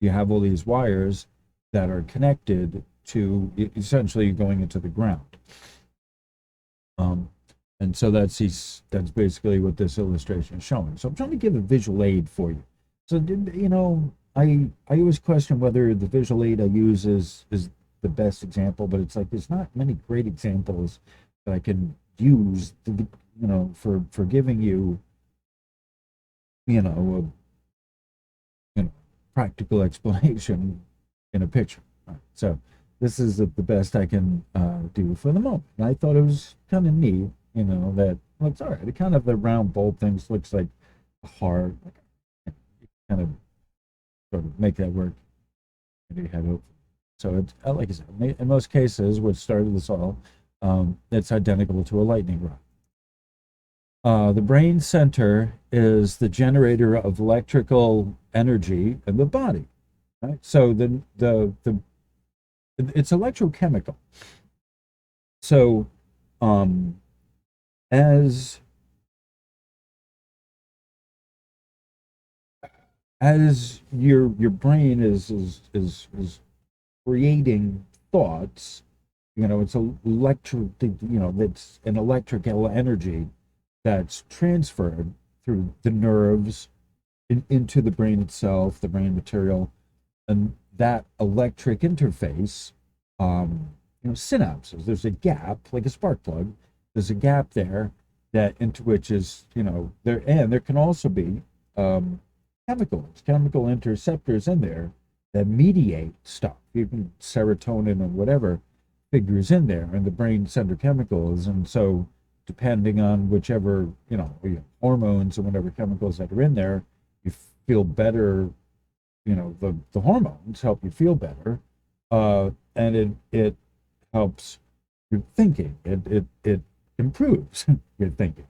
have all these wires that are connected to, essentially going into the ground. And so that's basically what this illustration is showing. So I'm trying to give a visual aid for you. So I always question whether the visual aid I use is the best example, but it's like there's not many great examples that I can use for giving you a practical explanation in a picture. Right. So this is the best I can do for the moment. And I thought it was kind of neat, that looks all right. It kind of, the round bolt things looks like a heart, kind of sort of make that work. Maybe head over. So it's, like I said, in most cases, which started this all, it's identical to a lightning rod. The brain center is the generator of electrical energy in the body, right? So it's electrochemical. So as your brain is creating thoughts, it's it's an electrical energy that's transferred through the nerves into the brain itself, the brain material, and that electric interface, synapses. There's a gap, like a spark plug. There's a gap there that into which is, there, and there can also be chemical interceptors in there that mediate stuff, even serotonin and whatever figures in there, and the brain center chemicals. And so depending on whichever, hormones and whatever chemicals that are in there, you feel better. The hormones help you feel better, and it helps your thinking. It improves your thinking.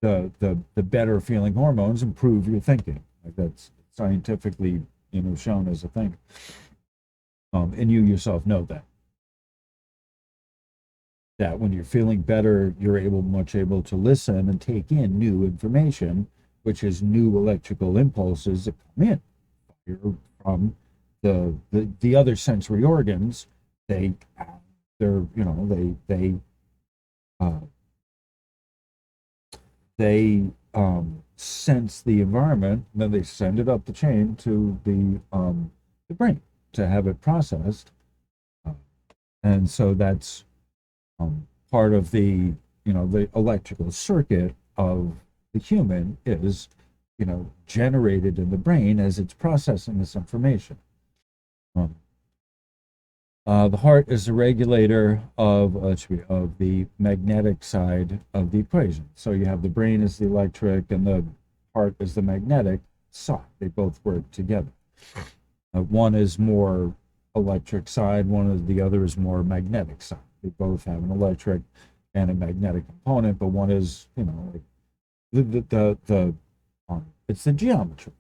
The better feeling hormones improve your thinking. Like, that's scientifically, shown as a thing. And you yourself know that when you're feeling better, you're much able to listen and take in new information, which is new electrical impulses that come in from the other sensory organs. They sense the environment, and then they send it up the chain to the brain to have it processed. And so that's part of the electrical circuit of the human is generated in the brain as it's processing this information. The heart is the regulator of the magnetic side of the equation. So you have the brain is the electric and the heart is the magnetic side. They both work together. One is more electric side, the other is more magnetic side. They both have an electric and a magnetic component, but one is, like the It's the geometry.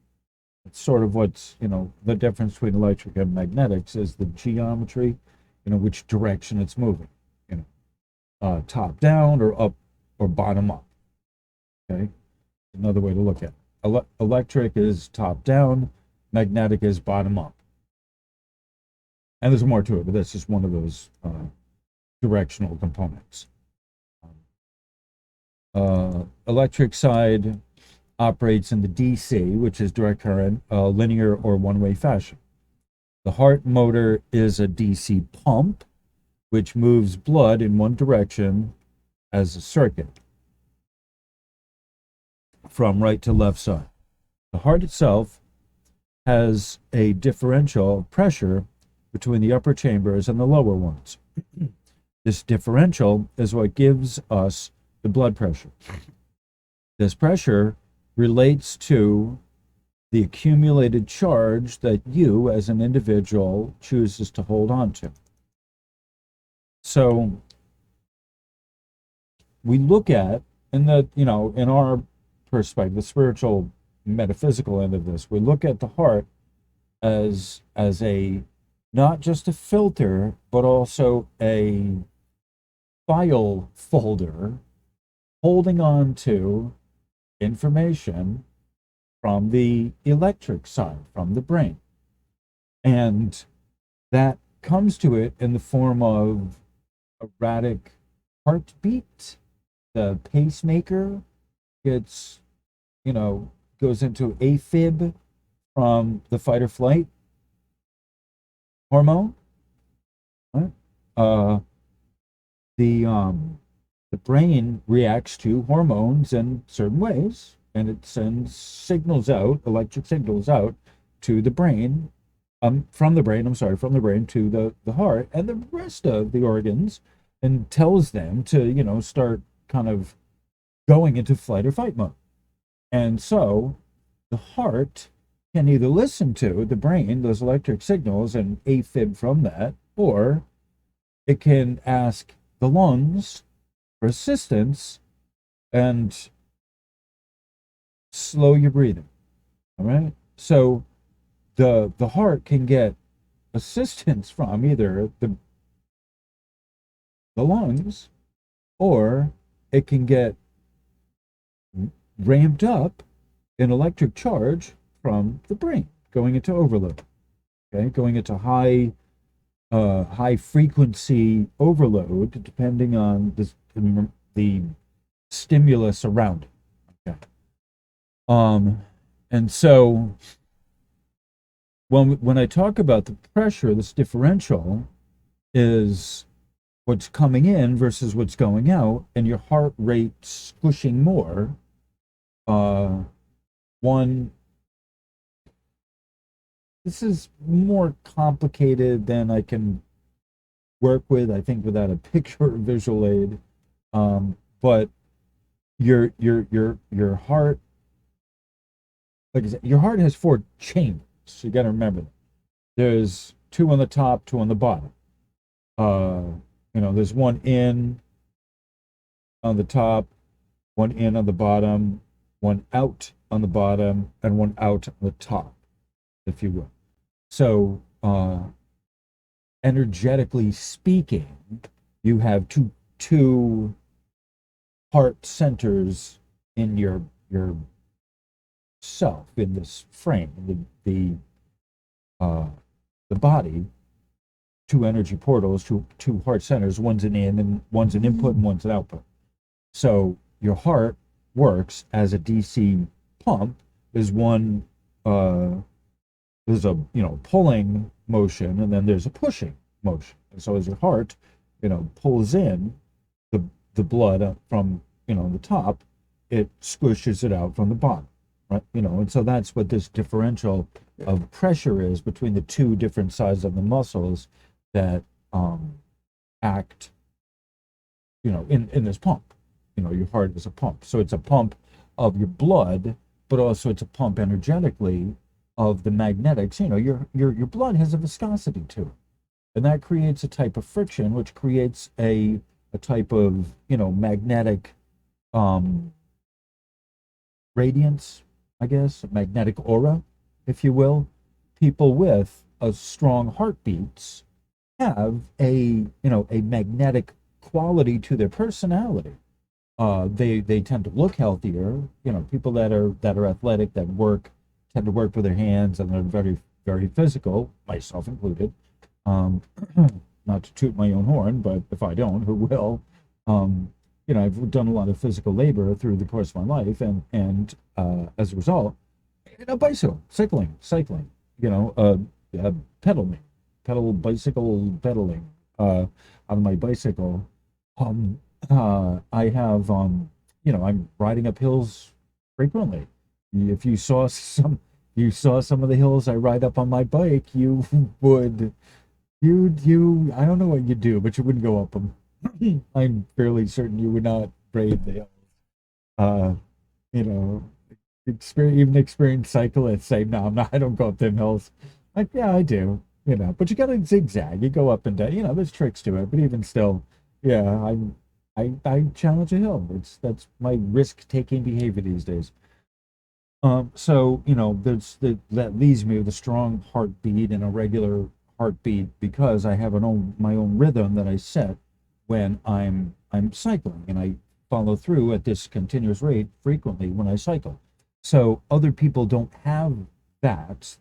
It's sort of what's, the difference between electric and magnetics is the geometry, which direction it's moving, top down or up or bottom up. Okay. Another way to look at it. Electric is top down, magnetic is bottom up. And there's more to it, but that's just one of those directional components. Electric side operates in the DC, which is direct current, linear or one-way fashion. The heart motor is a DC pump, which moves blood in one direction as a circuit from right to left side. The heart itself has a differential pressure between the upper chambers and the lower ones. This differential is what gives us the blood pressure. This pressure relates to the accumulated charge that you as an individual chooses to hold on to. So we look at, in our perspective, the spiritual metaphysical end of this, we look at the heart as a not just a filter, but also a file folder holding on to information from the electric side, from the brain. And that comes to it in the form of erratic heartbeat. The pacemaker gets, goes into AFib from the fight or flight hormone. Right? The brain reacts to hormones in certain ways, and it sends signals out, electric signals out to the brain, from the brain to the heart and the rest of the organs, and tells them to, start kind of going into flight or fight mode. And so the heart can either listen to the brain, those electric signals, and AFib from that, or it can ask the lungs for assistance and slow your breathing. All right. So the heart can get assistance from either the lungs, or it can get ramped up in electric charge from the brain, going into overload. Okay, going into high frequency overload, depending on the stimulus around it. Okay. And so when I talk about the pressure, this differential is what's coming in versus what's going out, and your heart rate squishing more. This is more complicated than I can work with, I think, without a picture or visual aid. But your heart, like I said, your heart has 4 chambers. So you got to remember that. There's 2 on the top, 2 on the bottom. There's 1 in on the top, 1 in on the bottom, 1 out on the bottom, and 1 out on the top, if you will. So, energetically speaking, you have two heart centers in your self, in this frame, the body. 2 energy portals, two heart centers. One's an in and one's an input and one's an output. So your heart works as a DC pump. There's one there's a pulling motion, and then there's a pushing motion. And so as your heart pulls in the blood from the top, it squishes it out from the bottom, right? And so that's what this differential of pressure is between the 2 different sides of the muscles that act in this pump. Your heart is a pump, so it's a pump of your blood, but also it's a pump energetically of the magnetics. Your blood has a viscosity to it, and that creates a type of friction, which creates a type of magnetic radiance, I guess, magnetic aura, if you will. People with a strong heartbeats have a magnetic quality to their personality. They tend to look healthier. People that are athletic, that work, tend to work with their hands, and they're very physical, myself included. Um, Not to toot my own horn, but if I don't, who will? I've done a lot of physical labor through the course of my life, and as a result, bicycle, cycling, you know, pedaling, bicycle pedaling, on my bicycle. Um, I have, I'm riding up hills frequently. If you saw some of the hills I ride up on my bike, you would, I don't know what you'd do, but you wouldn't go up them. I'm fairly certain you would not brave the hills. Uh, you know, even experienced cyclists say, no, I'm not, I don't go up them hills. Like, yeah, I do, but you gotta zigzag, you go up and down, there's tricks to it, but even still, yeah, I challenge a hill. That's my risk-taking behavior these days. So, that leaves me with a strong heartbeat and a regular heartbeat because I have my own rhythm that I set when I'm cycling, and I follow through at this continuous rate frequently when I cycle. So other people don't have that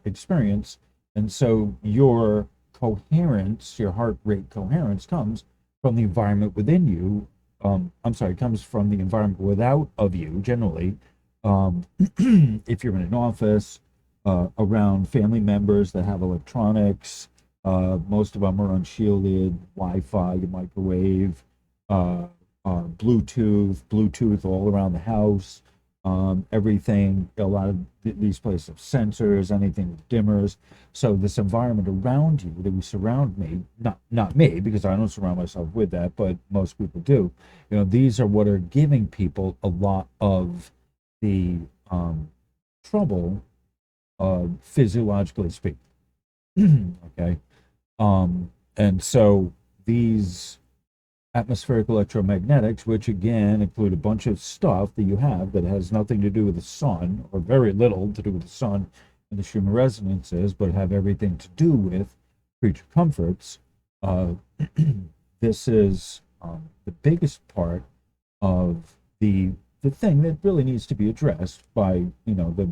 experience, and so your coherence, your heart rate coherence, comes from the environment within you. I'm sorry, comes from the environment without of you generally. um, if you're in an office, around family members that have electronics, most of them are unshielded, Wi-Fi, your microwave, uh, Bluetooth all around the house. Everything, a lot of these places have sensors, anything with dimmers. So this environment around you that we surround me, not me, because I don't surround myself with that, but most people do. These are what are giving people a lot of the trouble, physiologically speaking. Okay. And so these atmospheric electromagnetics, which again include a bunch of stuff that you have that has nothing to do with the sun, or very little to do with the sun and the Schumann resonances, but have everything to do with creature comforts. Uh, this is the biggest part of the thing that really needs to be addressed by the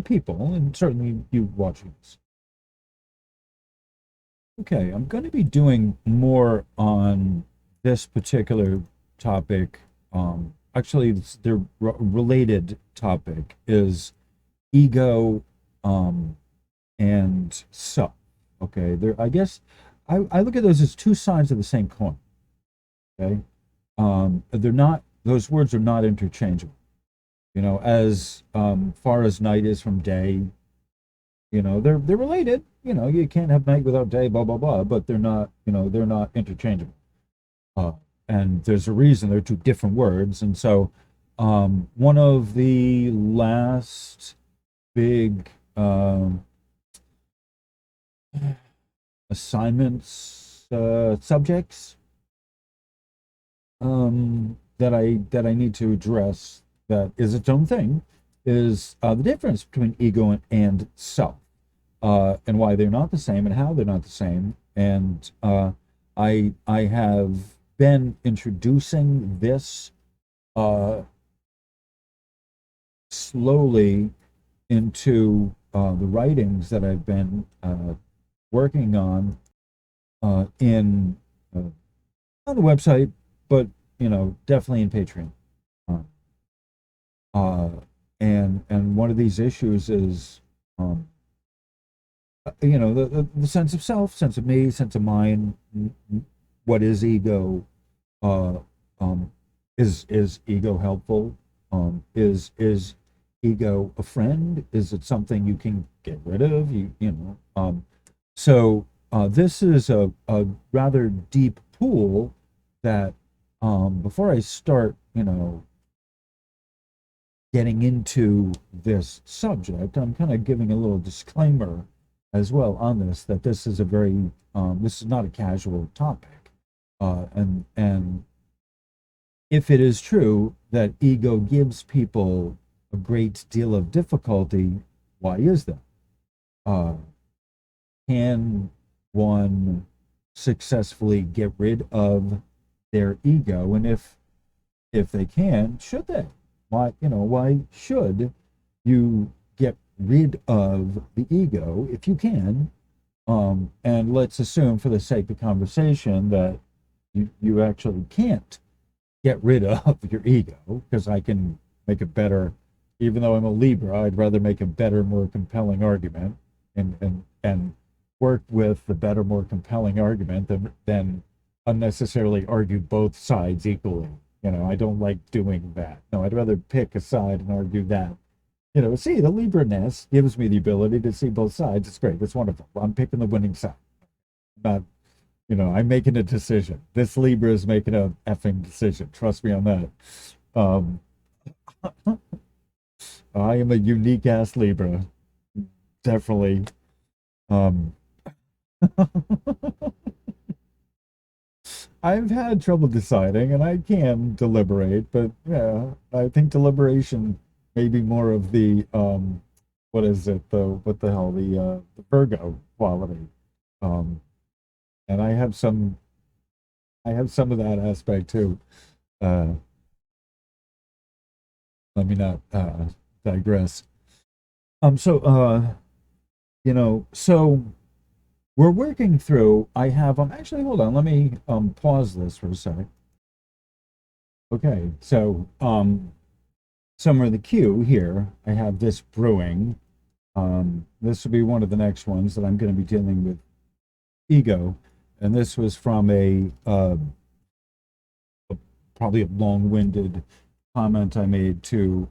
people, and certainly you watching this. Okay, I'm going to be doing more on this particular topic. Actually, the related topic is ego, and self. Okay, I guess I look at those as two sides of the same coin. Okay, they're not; those words are not interchangeable. As far as night is from day, they're related. You can't have night without day, blah blah blah, but they're not interchangeable. uh, and there's a reason they're two different words. And so one of the last big assignments, subjects, that I need to address, that is its own thing, is the difference between ego and self, and why they're not the same, and how they're not the same. And I have been introducing this uh, slowly into the writings that I've been working on, in on the website, but definitely in Patreon. Uh, uh, and one of these issues is, um, the sense of self, sense of me, sense of mine. What is ego? Uh, is ego helpful? Is ego a friend? Is it something you can get rid of? So this is a rather deep pool that, before I start, getting into this subject, I'm kind of giving a little disclaimer as well on this, that this is this is not a casual topic, and if it is true that ego gives people a great deal of difficulty, why is that? Uh, can one successfully get rid of their ego? And if they can, should they? Why should you get rid of the ego if you can? And let's assume, for the sake of conversation, that you actually can't get rid of your ego, because I can make a better, even though I'm a Libra, I'd rather make a better, more compelling argument, and work with the better, more compelling argument than unnecessarily argue both sides equally. I don't like doing that. No, I'd rather pick a side and argue that. See, the Libra-ness gives me the ability to see both sides. It's great. It's wonderful. I'm picking the winning side. Not, I'm making a decision. This Libra is making a effing decision. Trust me on that. Um, I am a unique ass Libra. Definitely. Um, I've had trouble deciding, and I can deliberate, but yeah, I think deliberation may be more of the what is it? What the hell? The Virgo quality. Um, and I have some of that aspect too. Uh, Let me not digress. So we're working through. I have actually, hold on, let me pause this for a second. Okay, so somewhere in the queue here, I have this brewing. This will be one of the next ones that I'm going to be dealing with ego, and this was from probably a long-winded comment I made to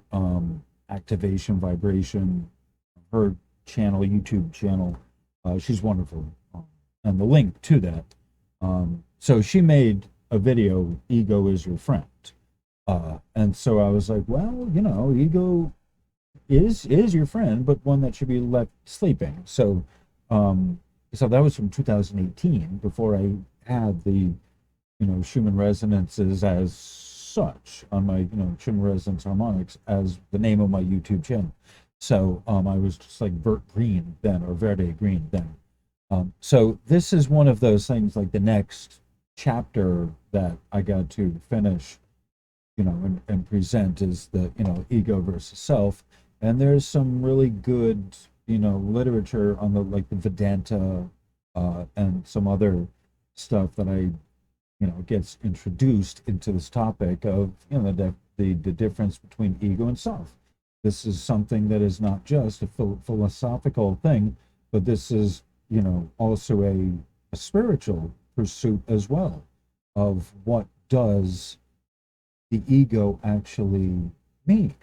Activation Vibration, her channel, YouTube channel. She's wonderful, and the link to that. So she made a video, "Ego is your friend," and so I was like, well, ego is your friend, but one that should be left sleeping. So that was from 2018, before I had the Schumann resonances as such on my Schumann resonance harmonics as the name of my YouTube channel. So I was just like Vert Green then, or Verde Green then. So this is one of those things, like the next chapter that I got to finish, and present, is the ego versus self. And there's some really good literature on the, like, the Vedanta, and some other stuff that I gets introduced into this topic of the difference between ego and self. This is something that is not just a philosophical thing, but this is also a spiritual pursuit as well, of what does the ego actually mean.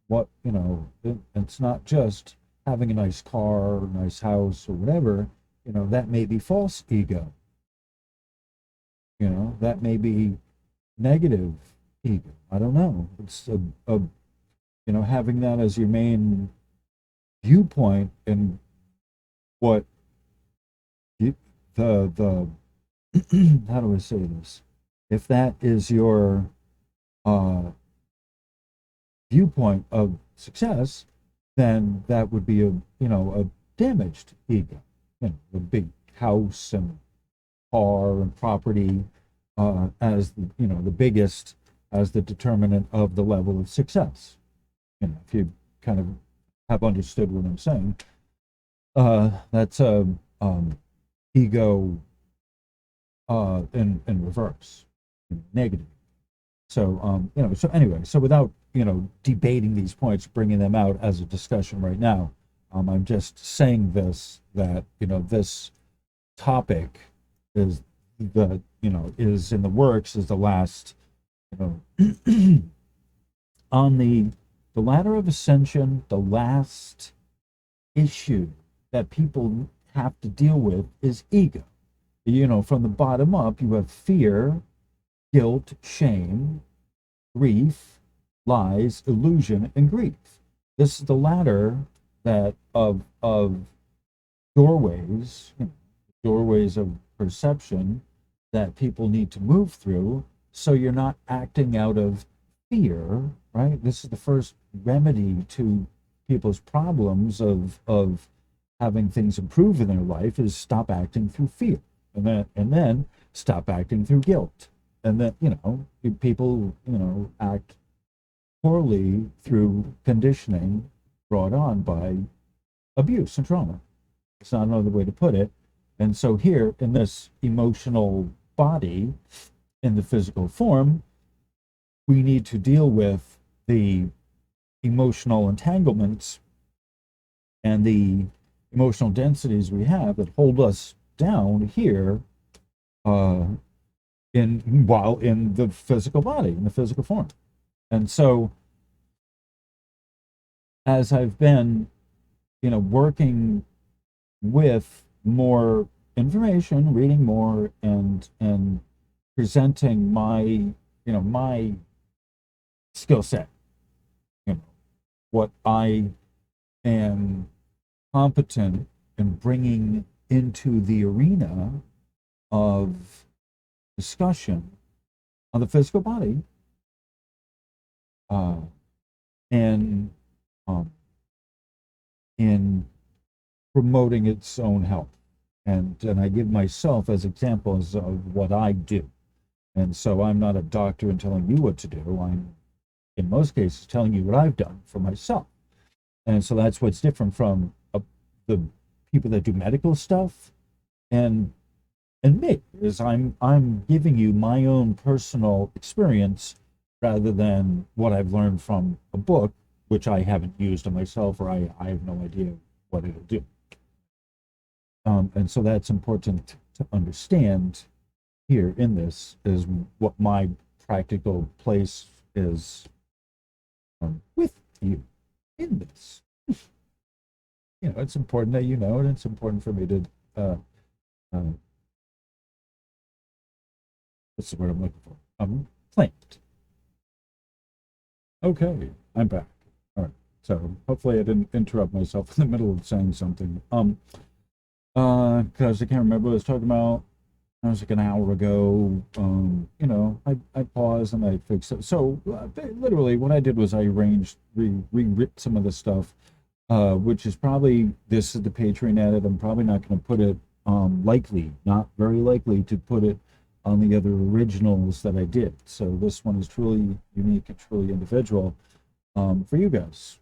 What it's not just having a nice car or nice house or whatever. That may be false ego. That may be negative ego. I don't know. It's having that as your main viewpoint, and what you, the how do I say this? If that is your uh, viewpoint of success, then that would be a damaged ego. A big house and car and property, as the biggest, as the determinant of the level of success. If you kind of have understood what I'm saying, that's a ego in reverse, negative. So anyway, so without debating these points, bringing them out as a discussion right now, I'm just saying this, that this topic is is in the works, is the last on the ladder of ascension. The last issue that people have to deal with is ego. From the bottom up, you have fear, guilt, shame, grief, lies, illusion, and grief. This is the ladder that of doorways, doorways of perception that people need to move through so you're not acting out of fear, right? This is the first remedy to people's problems of having things improve in their life, is stop acting through fear, and then stop acting through guilt. And then, people, act poorly through conditioning brought on by abuse and trauma. It's not another way to put it. And so here in this emotional body, in the physical form, we need to deal with the emotional entanglements and the emotional densities we have that hold us down here, while in the physical body, in the physical form. And so as I've been, working with more information, reading more, and presenting my skill set, what I am competent in bringing into the arena of discussion on the physical body, and in promoting its own health. And I give myself as examples of what I do. And so I'm not a doctor and telling you what to do. I'm, in most cases, telling you what I've done for myself. And so that's what's different from the people that do medical stuff and me, is I'm giving you my own personal experience rather than what I've learned from a book, which I haven't used on myself, or I have no idea what it'll do. And so that's important to understand here in this, is what my practical place is with you in this. It's important that you know it, and it's important for me to what's the word I'm looking for? Claim it. Okay, I'm back. All right. So hopefully I didn't interrupt myself in the middle of saying something. Because I can't remember what I was talking about. That was like an hour ago. I paused and I fixed it. So literally what I did was I rewrote some of the stuff, which is probably, this is the Patreon edit. I'm probably not going to put it, not very likely to put it on the other originals that I did. So this one is truly unique and truly individual, for you guys.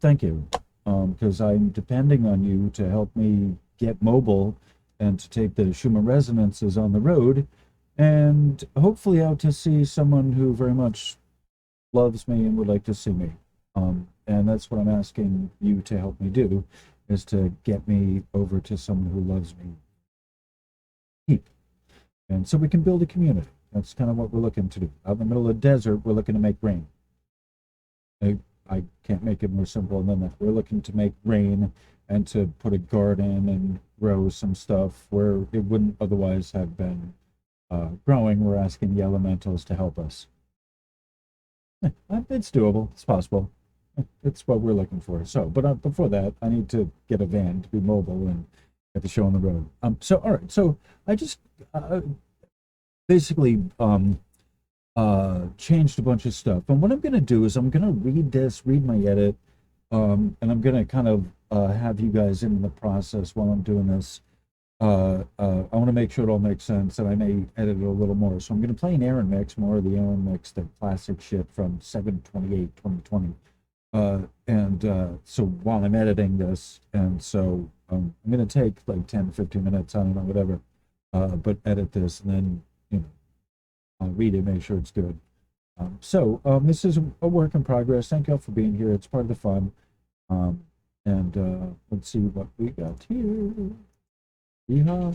Thank you. Because I'm depending on you to help me get mobile and to take the Schumann resonances on the road, and hopefully out to see someone who very much loves me and would like to see me. And that's what I'm asking you to help me do, is to get me over to someone who loves me. And so we can build a community. That's kind of what we're looking to do. Out in the middle of the desert, we're looking to make rain. I can't make it more simple than that. We're looking to make rain and to put a garden and grow some stuff where it wouldn't otherwise have been growing. We're asking the elementals to help us. It's doable. It's possible. It's what we're looking for. So, but before that, I need to get a van to be mobile and get the show on the road. So, all right. So I just basically changed a bunch of stuff. And what I'm going to do is I'm going to read my edit, and I'm going to kind of have you guys in the process while I'm doing this. I want to make sure it all makes sense, and I may edit it a little more. So I'm going to play an Aaron mix, more of the Aaron mix, the classic shit from 7/28/2020. So while I'm editing this, and so I'm going to take like 10, 15 minutes, I don't know, whatever, but edit this, and then, I'll read it, make sure it's good. So this is a work in progress. Thank you all for being here. It's part of the fun. And let's see what we got here. Yeah.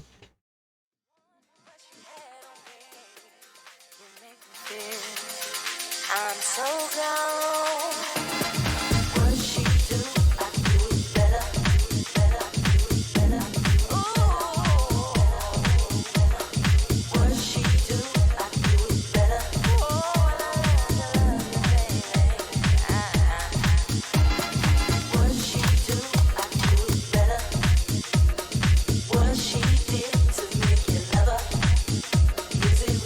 I'm so gone. What she do, I do it better, better. Oh, what she do, I do it better. Oh, what she do, I do it better. What she did to make you love her, is it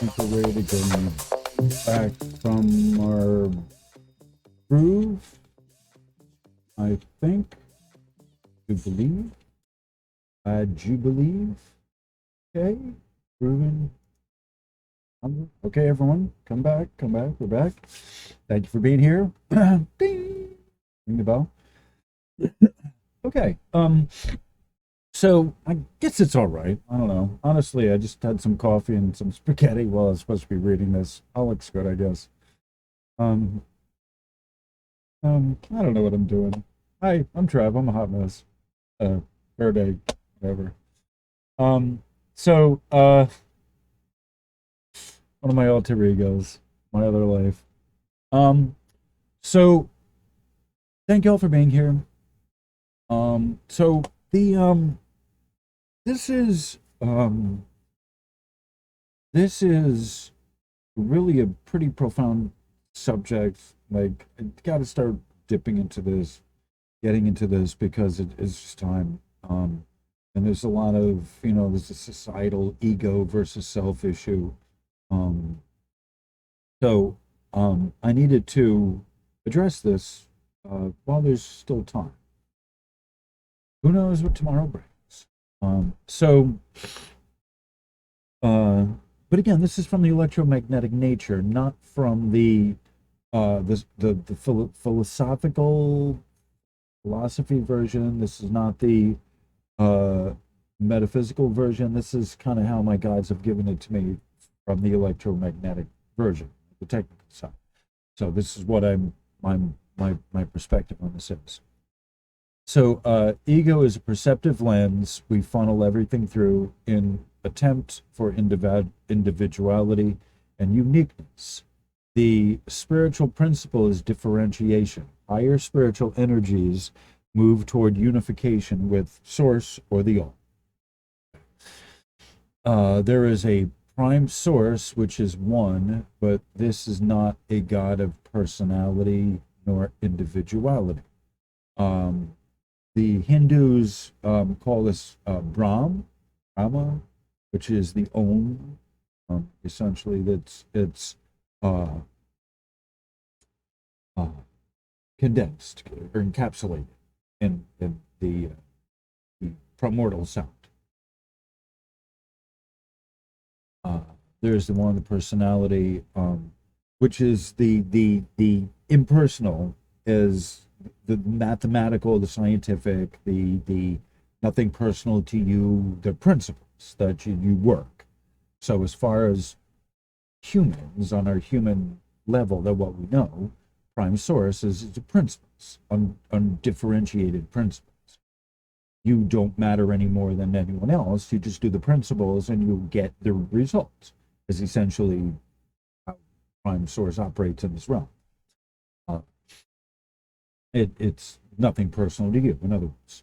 think we're ready to go back from our groove. I think. You believe? You believe? Okay. Grooving. Okay, everyone, come back, we're back. Thank you for being here. Ding! Ring the bell. Okay, so I guess it's all right. I don't know. Honestly, I just had some coffee and some spaghetti while I was supposed to be reading this. All looks good, I guess. Um, I don't know what I'm doing. Hi, I'm Trev. I'm a hot mess. Uh, Verde, whatever. Um, so, one of my alter egos, my other life. Um, so thank you all for being here. So the this is this is really a pretty profound subject. Like, I got to start dipping into this, getting into this because it is just time. And there's a lot of, there's a societal ego versus self issue. Um, so I needed to address this while there's still time. Who knows what tomorrow brings? So, uh, but again, this is from the electromagnetic nature, not from the philosophical philosophy version. This is not the uh, metaphysical version. This is kind of how my guides have given it to me from the electromagnetic version, the technical side. So this is what my perspective on this is. So ego is a perceptive lens we funnel everything through in attempt for individuality and uniqueness. The spiritual principle is differentiation. Higher spiritual energies move toward unification with source or the all. There is a prime source, which is one, but this is not a god of personality nor individuality. Um, the Hindus call this Brahma, which is the Om. Essentially, it's uh, uh, condensed or encapsulated in the primordial sound. Uh, there's the one, the personality, which is the impersonal, is the mathematical, the scientific, the nothing personal to you, the principles that you work. So as far as humans on our human level, that what we know, prime source is the principles, undifferentiated principles. You don't matter any more than anyone else. You just do the principles and you get the results, is essentially how prime source operates in this realm. Uh, it's nothing personal to you, in other words.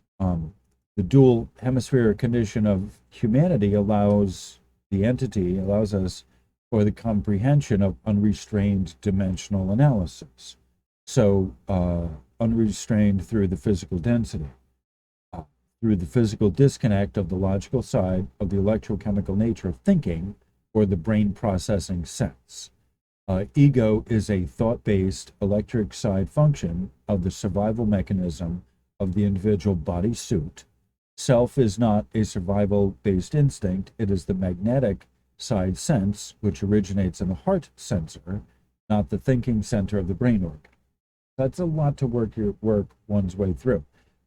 The dual hemispheric condition of humanity allows us for the comprehension of unrestrained dimensional analysis. So, unrestrained through the physical density, through the physical disconnect of the logical side of the electrochemical nature of thinking or the brain processing sense. Ego is a thought-based electric side function of the survival mechanism of the individual body suit. Self is not a survival-based instinct. It is the magnetic side sense, which originates in the heart sensor, not the thinking center of the brain organ. That's a lot to work one's way through.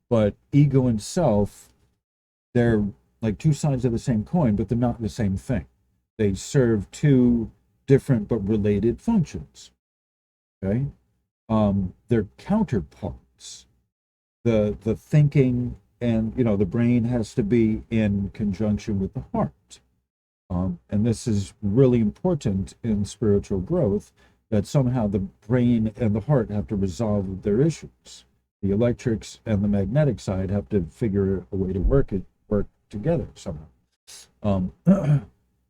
But ego and self, they're like two sides of the same coin, but they're not the same thing. They serve two different but related functions. Okay, they're counterparts. The thinking and the brain has to be in conjunction with the heart, and this is really important in spiritual growth. That somehow the brain and the heart have to resolve their issues. The electrics and the magnetic side have to figure a way to work together somehow. Um,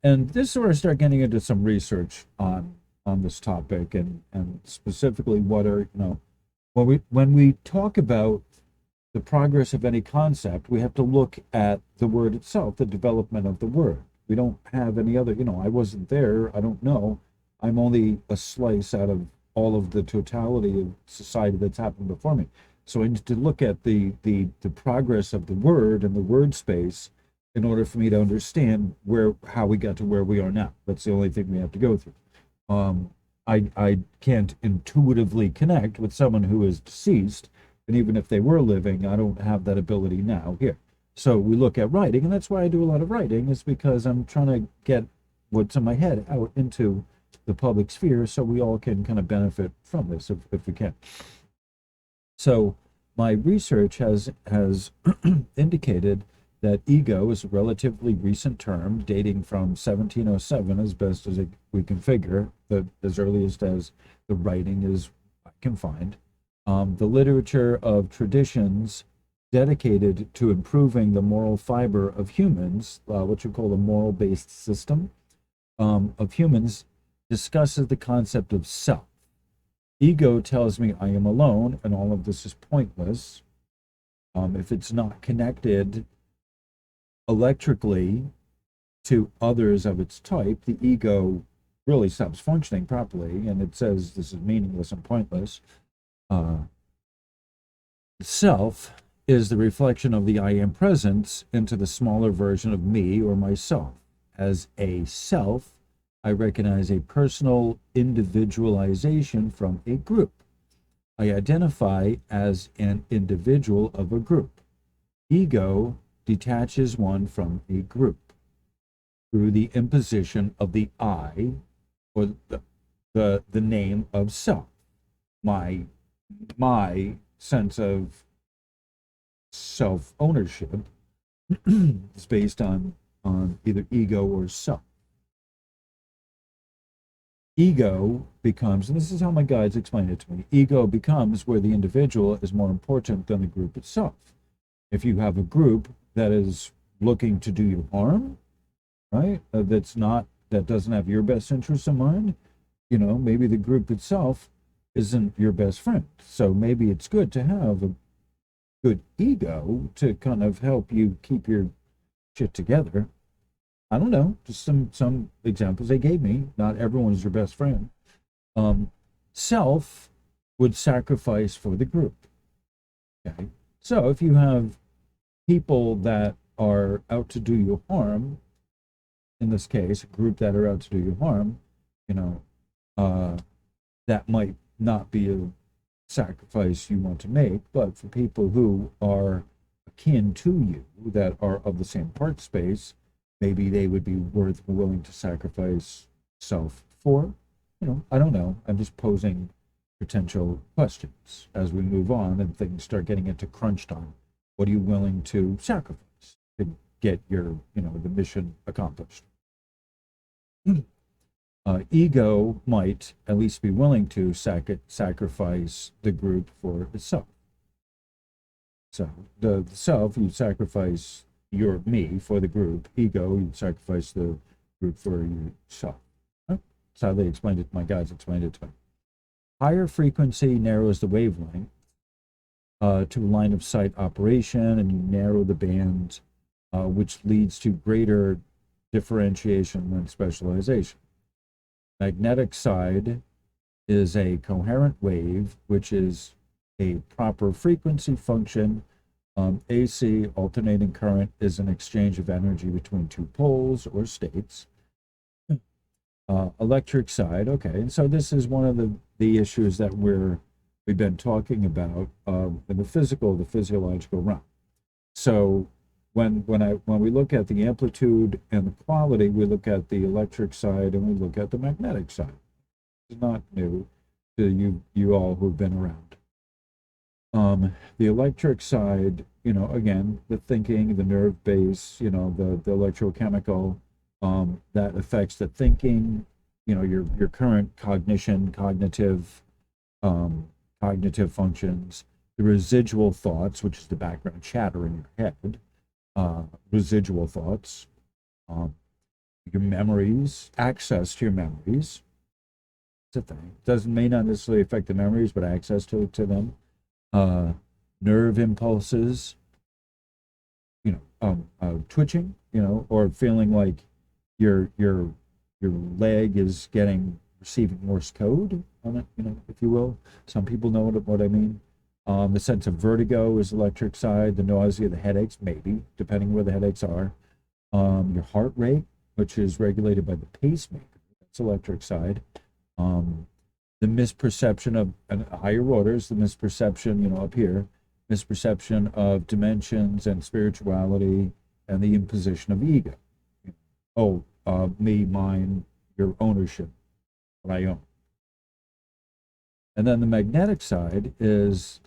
and this is where I start getting into some research on this topic, and specifically what are when we talk about the progress of any concept, we have to look at the word itself, the development of the word. We don't have any other. I wasn't there. I don't know. I'm only a slice out of all of the totality of society that's happened before me. So I need to look at the progress of the word and the word space in order for me to understand how we got to where we are now. That's the only thing we have to go through. I can't intuitively connect with someone who is deceased, and even if they were living, I don't have that ability now here. So we look at writing, and that's why I do a lot of writing, is because I'm trying to get what's in my head out into the public sphere so we all can kind of benefit from this if we can. So my research has indicated that ego is a relatively recent term dating from 1707, as best as we can figure, as earliest as the writing is I can find. The literature of traditions dedicated to improving the moral fiber of humans, what you call the moral-based system of humans, discusses the concept of self. Ego tells me I am alone and all of this is pointless. If it's not connected electrically to others of its type, the ego really stops functioning properly, and it says this is meaningless and pointless. Self is the reflection of the I am presence into the smaller version of me or myself. As a self, I recognize a personal individualization from a group. I identify as an individual of a group. Ego detaches one from a group through the imposition of the I, or the name of self. My sense of self-ownership is based on either ego or self. Ego becomes, and this is how my guides explain it to me, ego becomes where the individual is more important than the group itself. If you have a group that is looking to do you harm, right, that doesn't have your best interests in mind, maybe the group itself isn't your best friend. So maybe it's good to have a good ego to kind of help you keep your shit together. I don't know, just some examples they gave me. Not everyone is your best friend. Self would sacrifice for the group. Okay, so if you have people that are out to do you harm, in this case, a group that are out to do you harm, that might not be a sacrifice you want to make, but for people who are akin to you, that are of the same part space, maybe they would be willing to sacrifice self for. I don't know. I'm just posing potential questions as we move on and things start getting into crunch time. What are you willing to sacrifice to get your, the mission accomplished? Ego might at least be willing to sacrifice the group for itself. So the self, you sacrifice me for the group. Ego, you sacrifice the group for yourself. That's how they explained it. My guides explained it to me. Higher frequency narrows the wavelength to line of sight operation, and you narrow the band, which leads to greater differentiation and specialization. Magnetic side is a coherent wave, which is a proper frequency function. AC, alternating current, is an exchange of energy between two poles or states. Electric side, okay, and so this is one of the issues that we've been talking about in the physiological realm. So when we look at the amplitude and the quality, we look at the electric side and we look at the magnetic side. It's not new to you all who've been around. The electric side, again, the thinking, the nerve base, the electrochemical, that affects the thinking, your current cognitive functions, the residual thoughts, which is the background chatter in your head, residual thoughts, your memories, access to your memories. It's a thing. May not necessarily affect the memories, but access to them. Nerve impulses, twitching, or feeling like your leg is receiving Morse code on it, if you will. Some people know what I mean. The sense of vertigo is electric side. The nausea, the headaches, maybe, depending where the headaches are. your heart rate, which is regulated by the pacemaker. That's electric side. The misperception of higher orders, the misperception, up here, misperception of dimensions and spirituality, and the imposition of ego. Oh, me, mine, your ownership, what I own. And then the magnetic side is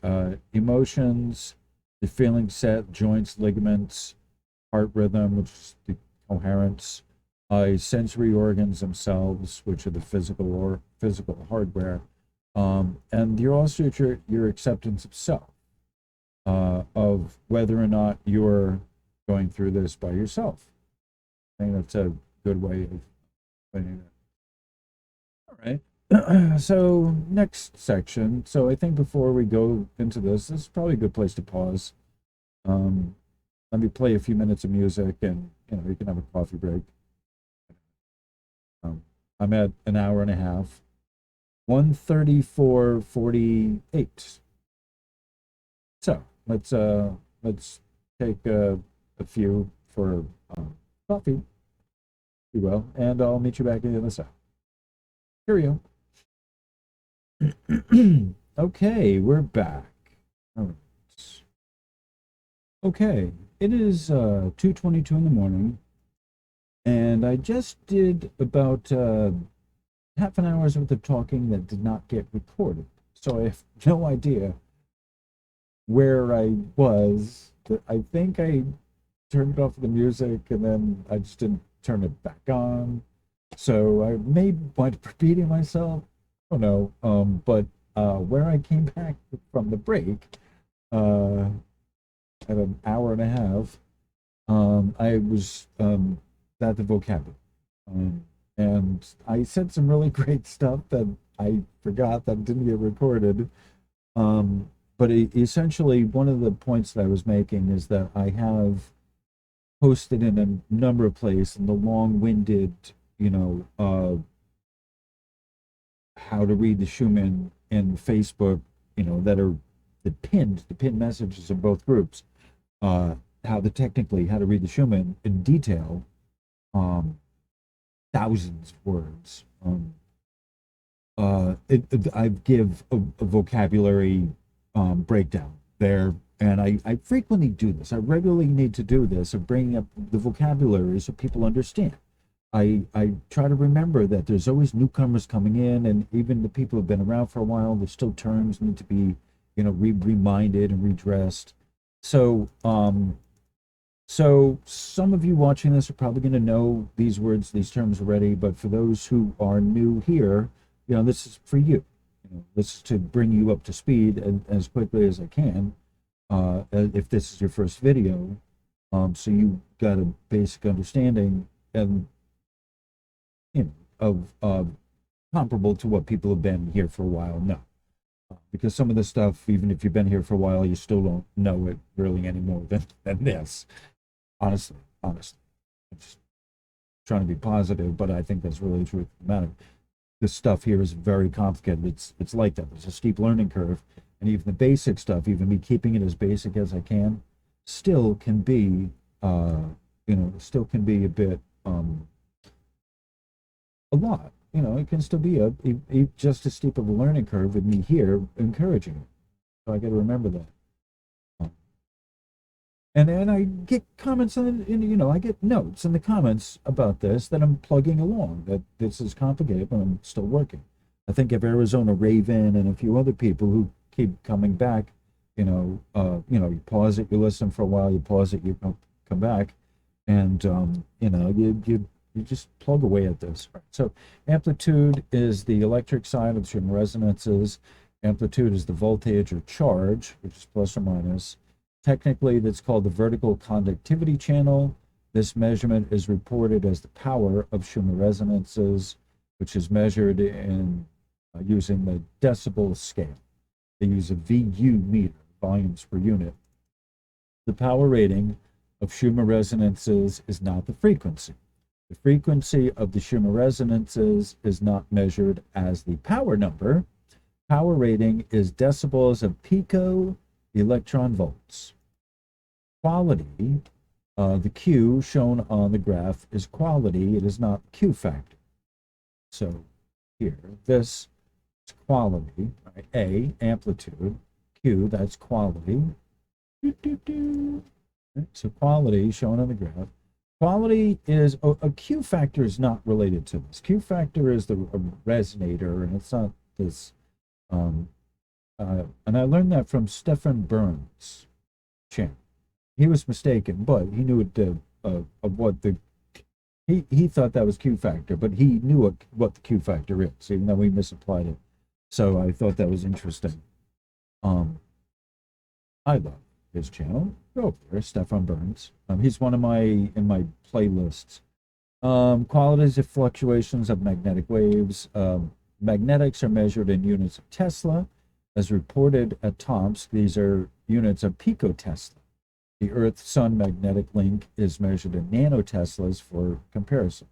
emotions, the feeling set, joints, ligaments, heart rhythm, which is the coherence, sensory organs themselves, which are the physical hardware, and you're also your acceptance of self, of whether or not you're going through this by yourself. I think that's a good way of putting it. All right. So next section. So I think before we go into this is probably a good place to pause. Let me play a few minutes of music, and you can have a coffee break. I'm at an hour and a half, 134:48. So let's take a few for coffee, if you will, and I'll meet you back in the other side. Cheerio. Okay, we're back. All right. Okay, it is 2:22 in the morning, and I just did about half an hour's worth of talking that did not get recorded. So I have no idea where I was. I think I turned off the music and then I just didn't turn it back on. So I may wind up repeating myself. I don't know. But where I came back from the break, at an hour and a half, I was at the vocabulary. And I said some really great stuff that I forgot that didn't get recorded. But essentially, one of the points that I was making is that I have posted in a number of places in the long-winded, how to read the Schumann in Facebook, that are the pinned messages in both groups, how to read the Schumann in detail, thousands of words. I give a vocabulary breakdown there, and I frequently do this. I regularly need to do this of bringing up the vocabulary so people understand. I try to remember that there's always newcomers coming in, and even the people who've been around for a while, there's still terms need to be, reminded and redressed. So some of you watching this are probably going to know these words, these terms already, but for those who are new here, this is for you. This is to bring you up to speed and as quickly as I can. If this is your first video, so you got a basic understanding and of comparable to what people have been here for a while know. Because some of the stuff, even if you've been here for a while, you still don't know it really any more than this. Honestly, I'm just trying to be positive, but I think that's really the truth of the matter. This stuff here is very complicated. It's like that. There's a steep learning curve, and even the basic stuff, even me keeping it as basic as I can, still can be, still can be a bit, a lot. It can still be a just as steep of a learning curve with me here encouraging it. So I got to remember that. And then I get comments I get notes in the comments about this that I'm plugging along, that this is complicated, but I'm still working. I think of Arizona Raven and a few other people who keep coming back. You pause it, you listen for a while, you pause it, you come back, and you just plug away at this. So amplitude is the electric side of the Schumann resonances. Amplitude is the voltage or charge, which is plus or minus. Technically, that's called the vertical conductivity channel. This measurement is reported as the power of Schumann resonances, which is measured in using the decibel scale. They use a VU meter, volumes per unit. The power rating of Schumann resonances is not the frequency. The frequency of the Schumann resonances is not measured as the power number. Power rating is decibels of pico electron volts. Quality The Q shown on the graph is quality. It is not Q factor. So here, this is quality. Right? A, amplitude. Q, that's quality. So quality shown on the graph. Quality is a Q factor is not related to this. Q factor is the resonator, and it's not this. And I learned that from Stefan Burns' channel. He was mistaken, but he knew it of what the he thought that was Q factor, but he knew what the Q factor is, even though he misapplied it. So I thought that was interesting. I love his channel. Go over there, Stefan Burns. He's one of in my playlists. Qualities of fluctuations of magnetic waves. Magnetics are measured in units of Tesla, as reported at Tomsk. These are units of picotesla. The Earth-Sun magnetic link is measured in nanoteslas for comparison.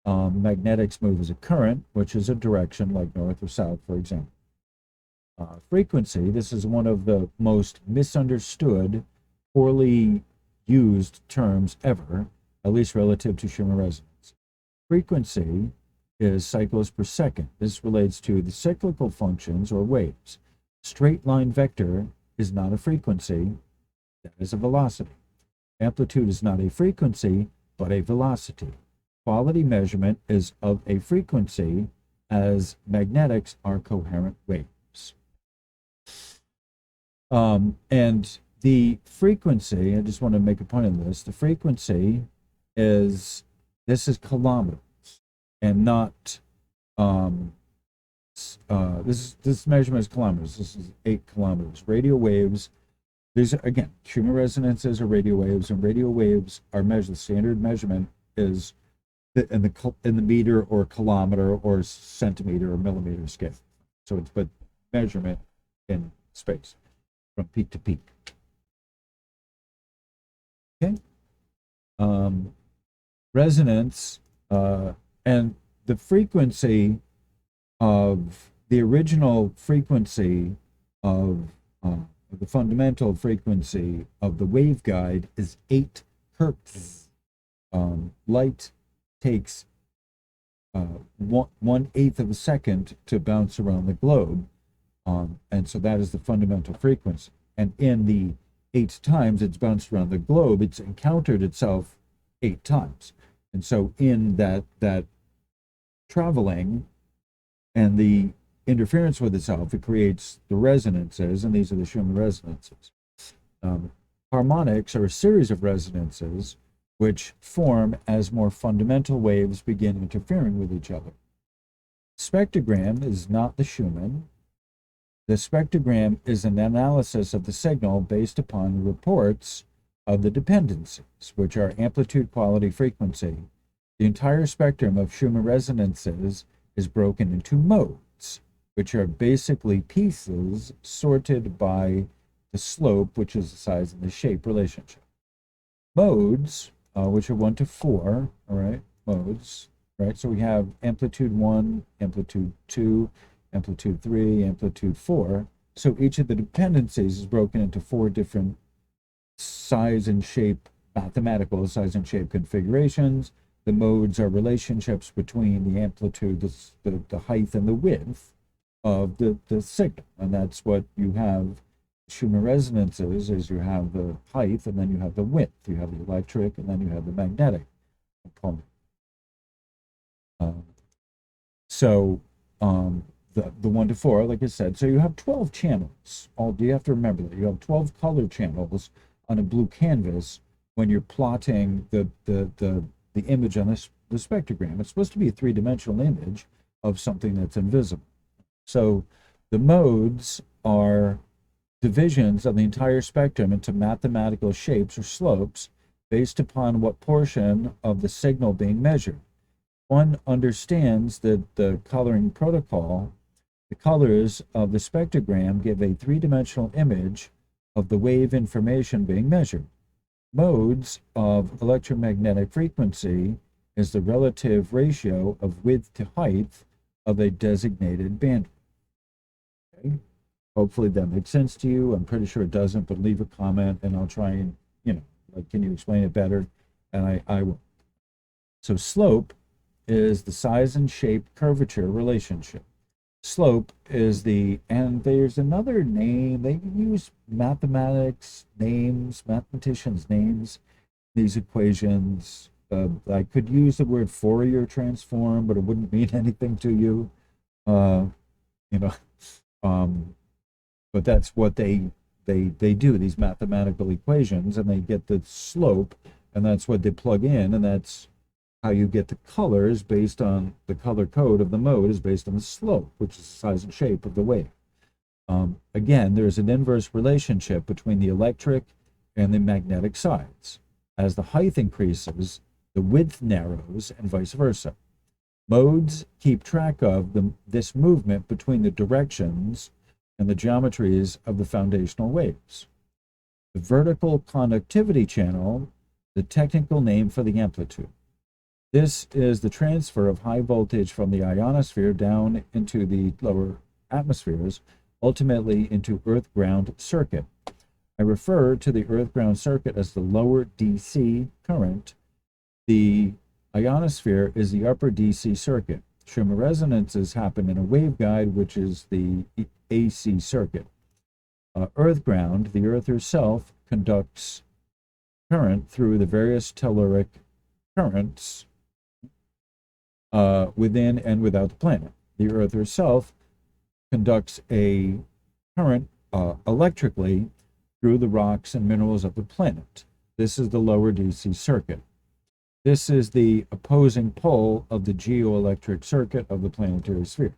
Magnetics move as a current, which is a direction like north or south, for example. Frequency, this is one of the most misunderstood, poorly used terms ever, at least relative to Schumann resonance. Frequency is cycles per second. This relates to the cyclical functions or waves. Straight line vector is not a frequency, that is a velocity. Amplitude is not a frequency, but a velocity. Quality measurement is of a frequency, as magnetics are coherent waves. And the frequency, I just want to make a point on this, the frequency is, this is kilometers and not, this measurement is kilometers. This is 8 kilometers. Radio waves, these are, again, Schumann resonances are radio waves, and radio waves are measured, the standard measurement is in the meter or kilometer or centimeter or millimeter scale. So it's but measurement in space from peak to peak. Okay. Resonance and the frequency of the original frequency of the fundamental frequency of the waveguide is 8 hertz. Light takes 1/8 of a second to bounce around the globe, and so that is the fundamental frequency. And in the 8 times it's bounced around the globe, it's encountered itself 8 times. And so in that traveling and the interference with itself, it creates the resonances, and these are the Schumann resonances. Harmonics are a series of resonances which form as more fundamental waves begin interfering with each other. Spectrogram is not the Schumann. The spectrogram is an analysis of the signal based upon reports of the dependencies, which are amplitude, quality, frequency. The entire spectrum of Schumann resonances is broken into modes, which are basically pieces sorted by the slope, which is the size and the shape relationship. Modes, which are 1 to 4, all right, modes, right? So we have amplitude 1, amplitude 2, amplitude 3, amplitude 4. So each of the dependencies is broken into 4 different size and shape, mathematical size and shape configurations. The modes are relationships between the amplitude, the height, and the width of the signal. And that's what you have. Schumann resonances is you have the height, and then you have the width. You have the electric, and then you have the magnetic component. The 1 to 4, like I said, so you have 12 channels. You have to remember that you have 12 color channels on a blue canvas when you're plotting the image on the spectrogram. It's supposed to be a 3-dimensional image of something that's invisible. So the modes are divisions of the entire spectrum into mathematical shapes or slopes based upon what portion of the signal being measured. One understands that the coloring protocol, the colors of the spectrogram give a 3-dimensional image of the wave information being measured. Modes of electromagnetic frequency is the relative ratio of width to height of a designated bandwidth. Okay? Hopefully that makes sense to you. I'm pretty sure it doesn't, but leave a comment and I'll try and, Like, can you explain it better? And I will. So slope is the size and shape curvature relationship. Slope is and there's another name. They use mathematicians' names, these equations. I could use the word Fourier transform, but it wouldn't mean anything to you. Uh, you know, but that's what they do, these mathematical equations, and they get the slope, and that's what they plug in, and that's how you get the colors based on the color code of the mode is based on the slope, which is the size and shape of the wave. Again, there's an inverse relationship between the electric and the magnetic sides. As the height increases, the width narrows, and vice versa. Modes keep track of this movement between the directions and the geometries of the foundational waves. The vertical conductivity channel, the technical name for the amplitude. This is the transfer of high voltage from the ionosphere down into the lower atmospheres, ultimately into earth-ground circuit. I refer to the earth-ground circuit as the lower DC current. The ionosphere is the upper DC circuit. Schumann resonances happen in a waveguide, which is the AC circuit. Earth-ground, the earth herself, conducts current through the various telluric currents within and without the planet. The earth herself conducts a current electrically through the rocks and minerals of the planet. This is the lower DC circuit. This is the opposing pole of the geoelectric circuit of the planetary sphere.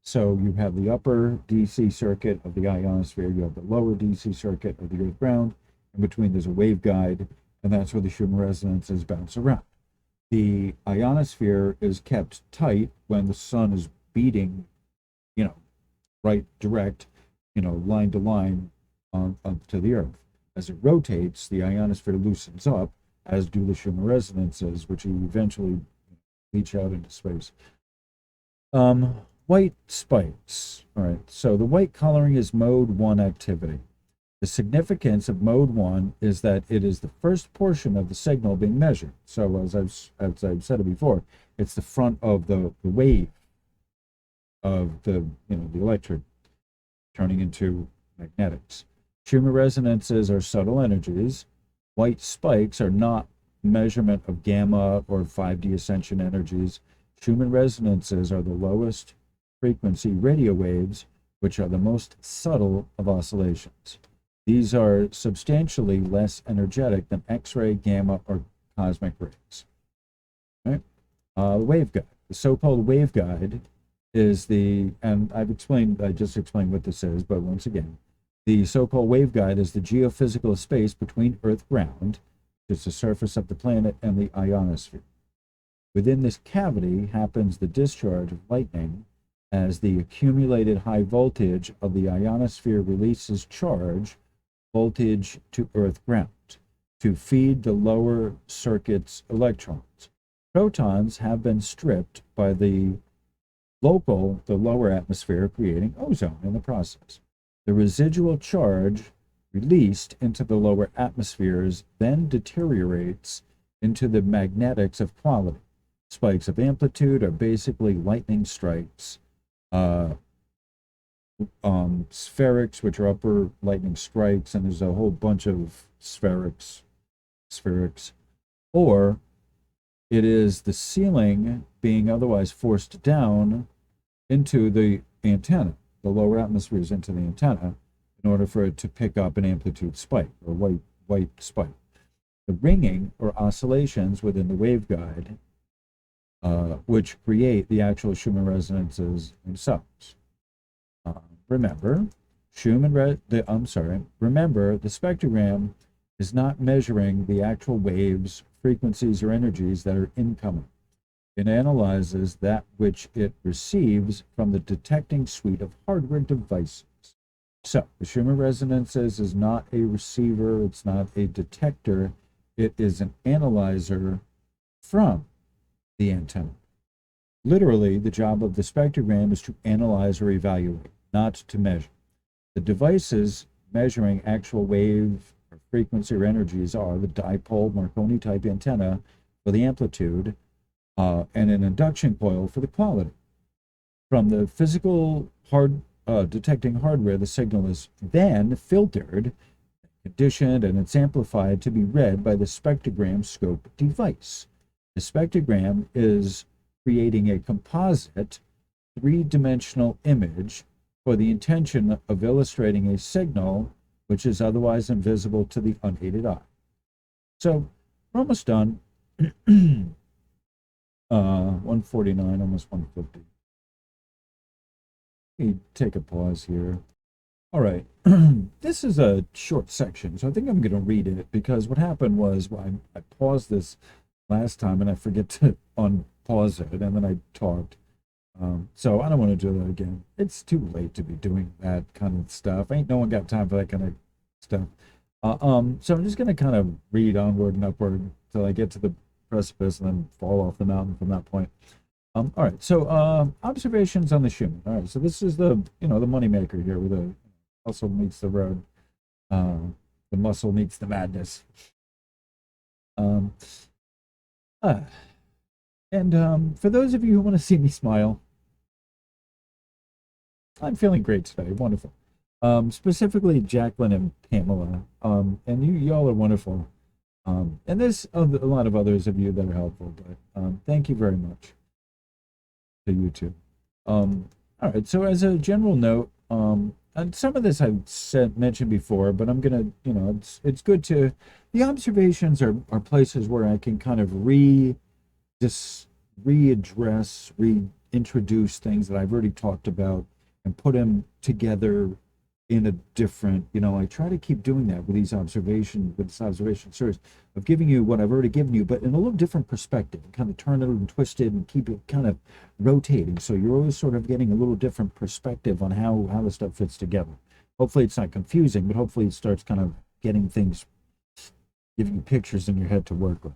So you have the upper DC circuit of the ionosphere, you have the lower DC circuit of the earth ground. In between there's a waveguide, and that's where the Schumann resonances bounce around. The ionosphere is kept tight when the sun is beating, right direct, line to line to the earth. As it rotates, the ionosphere loosens up, as do the Schumann resonances, which eventually leach out into space. White spikes. All right, so the white coloring is mode 1 activity. The significance of mode 1 is that it is the first portion of the signal being measured. So as I've said it before, it's the front of the wave of the electric turning into magnetics. Schumann resonances are subtle energies. White spikes are not measurement of gamma or 5D ascension energies. Schumann resonances are the lowest frequency radio waves, which are the most subtle of oscillations. These are substantially less energetic than X-ray, gamma, or cosmic rays. Right? Waveguide. The so-called waveguide is and I just explained what this is, but once again, the so-called waveguide is the geophysical space between Earth ground, which is the surface of the planet, and the ionosphere. Within this cavity happens the discharge of lightning as the accumulated high voltage of the ionosphere releases charge, voltage to Earth ground, to feed the lower circuit's electrons. Protons have been stripped by the lower atmosphere, creating ozone in the process. The residual charge released into the lower atmospheres then deteriorates into the magnetics of quality. Spikes of amplitude are basically lightning strikes. Spherics, which are upper lightning strikes, and there's a whole bunch of spherics, or it is the ceiling being otherwise forced down into the antenna, the lower atmospheres into the antenna, in order for it to pick up an amplitude spike or white spike. The ringing or oscillations within the waveguide, which create the actual Schumann resonances themselves. Remember, the spectrogram is not measuring the actual waves, frequencies, or energies that are incoming. It analyzes that which it receives from the detecting suite of hardware devices. So, the Schumann resonances is not a receiver, it's not a detector, it is an analyzer from the antenna. Literally, the job of the spectrogram is to analyze or evaluate, not to measure. The devices measuring actual wave or frequency or energies are the dipole Marconi type antenna for the amplitude, and an induction coil for the quality. From the physical detecting hardware, the signal is then filtered, conditioned, and it's amplified to be read by the spectrogram scope device. The spectrogram is creating a composite three-dimensional image for the intention of illustrating a signal which is otherwise invisible to the unaided eye. So we're almost done. 149, almost 150. Let me take a pause here. All right. This is a short section, so I think I'm going to read it, because what happened was, well, I paused this last time and I forget to unpause it, and then I talked. So I don't want to do that again. It's too late to be doing that kind of stuff. Ain't no one got time for that kind of stuff. So I'm just going to kind of read onward and upward till I get to the precipice and then fall off the mountain from that point. All right, so observations on the Schumann. All right, so this is the, the moneymaker here, where the muscle meets the road. The muscle meets the madness. And for those of you who want to see me smile, I'm feeling great today. Wonderful. Specifically Jacqueline and Pamela. And y'all are wonderful. And there's a lot of others of you that are helpful, but thank you very much to you too. All right, so as a general note, and some of this I've mentioned before, but I'm gonna, it's good to, the observations are places where I can kind of readdress, reintroduce things that I've already talked about and put them together in a different, I try to keep doing that with this observation series of giving you what I've already given you, but in a little different perspective, kind of turn it and twist it and keep it kind of rotating. So you're always sort of getting a little different perspective on how the stuff fits together. Hopefully it's not confusing, but hopefully it starts kind of getting things, giving you pictures in your head to work with.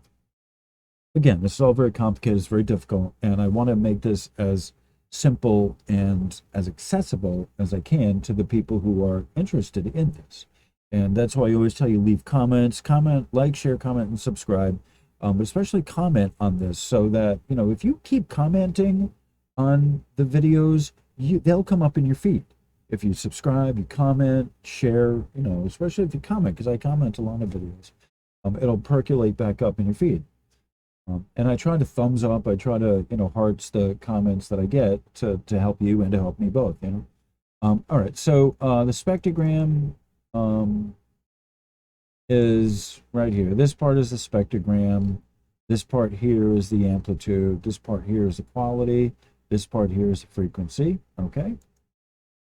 Again, this is all very complicated, it's very difficult, and I want to make this as simple and as accessible as I can to the people who are interested in this. And that's why I always tell you, leave comments, like, share, comment, and subscribe, but especially comment on this, so that, if you keep commenting on the videos, they'll come up in your feed. If you subscribe, you comment, share, especially if you comment, because I comment a lot of videos, it'll percolate back up in your feed. And I try to thumbs up, I try to, hearts the comments that I get to help you and to help me both, All right, so the spectrogram is right here. This part is the spectrogram. This part here is the amplitude. This part here is the quality. This part here is the frequency, okay?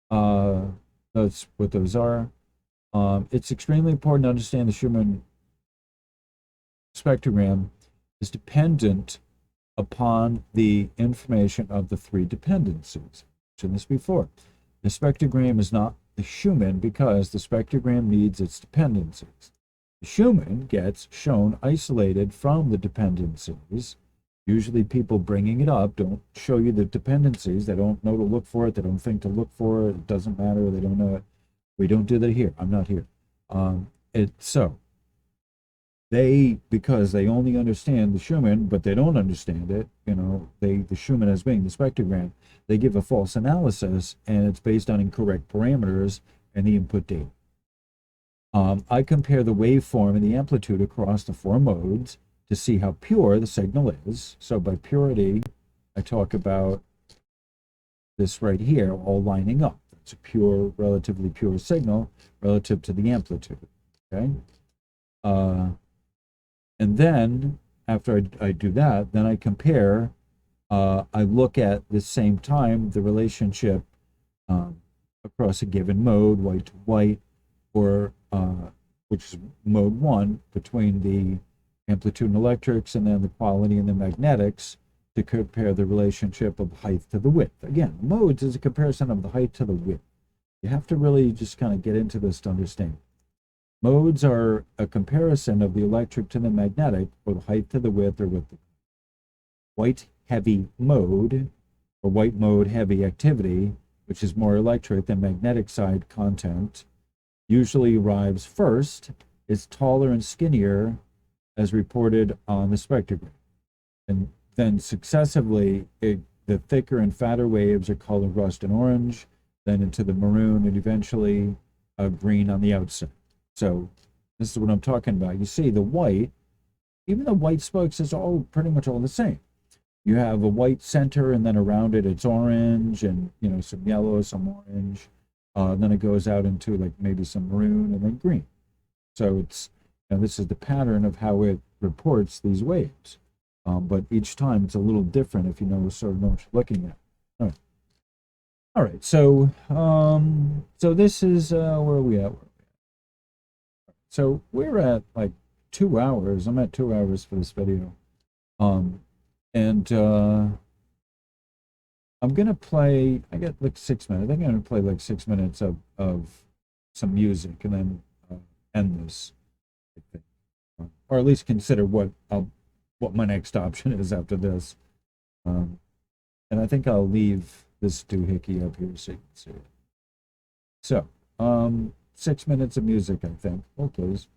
That's what those are. It's extremely important to understand the Schumann spectrogram is dependent upon the information of the three dependencies. I've mentioned this before. The spectrogram is not the Schumann because the spectrogram needs its dependencies. The Schumann gets shown isolated from the dependencies. Usually people bringing it up don't show you the dependencies. They don't know to look for it. They don't think to look for it. It doesn't matter. They don't know it. We don't do that here. I'm not here. Because they only understand the Schumann, but they don't understand it, the Schumann as being the spectrogram, they give a false analysis, and it's based on incorrect parameters and the input data. I compare the waveform and the amplitude across the four modes to see how pure the signal is. So by purity, I talk about this right here, all lining up. It's a relatively pure signal relative to the amplitude, okay? And then, after I do that, then I compare, I look at the same time, the relationship across a given mode, white to white, or which is mode 1, between the amplitude and electrics, and then the quality and the magnetics, to compare the relationship of height to the width. Again, modes is a comparison of the height to the width. You have to really just kind of get into this to understand. Modes are a comparison of the electric to the magnetic, or the height to the width, or width. White heavy mode, or white mode heavy activity, which is more electric than magnetic side content, usually arrives first is taller and skinnier as reported on the spectrogram. And then successively, the thicker and fatter waves are colored rust and orange, then into the maroon, and eventually green on the outside. So this is what I'm talking about. You see the white, even the white spokes is all pretty much all the same. You have a white center, and then around it it's orange, and some yellow, some orange. Then it goes out into like maybe some maroon and then green. So it's this is the pattern of how it reports these waves. But each time it's a little different if you sort of know what you're looking at. All right. So so this is where are we at? So we're at like 2 hours. I'm at 2 hours for this video. And I'm gonna play. I got like 6 minutes. I think I'm gonna play like 6 minutes of some music, and then end this. I think, or at least consider what my next option is after this. And I think I'll leave this doohickey up here so you can see it. So 6 minutes of music, I think. Oh, please.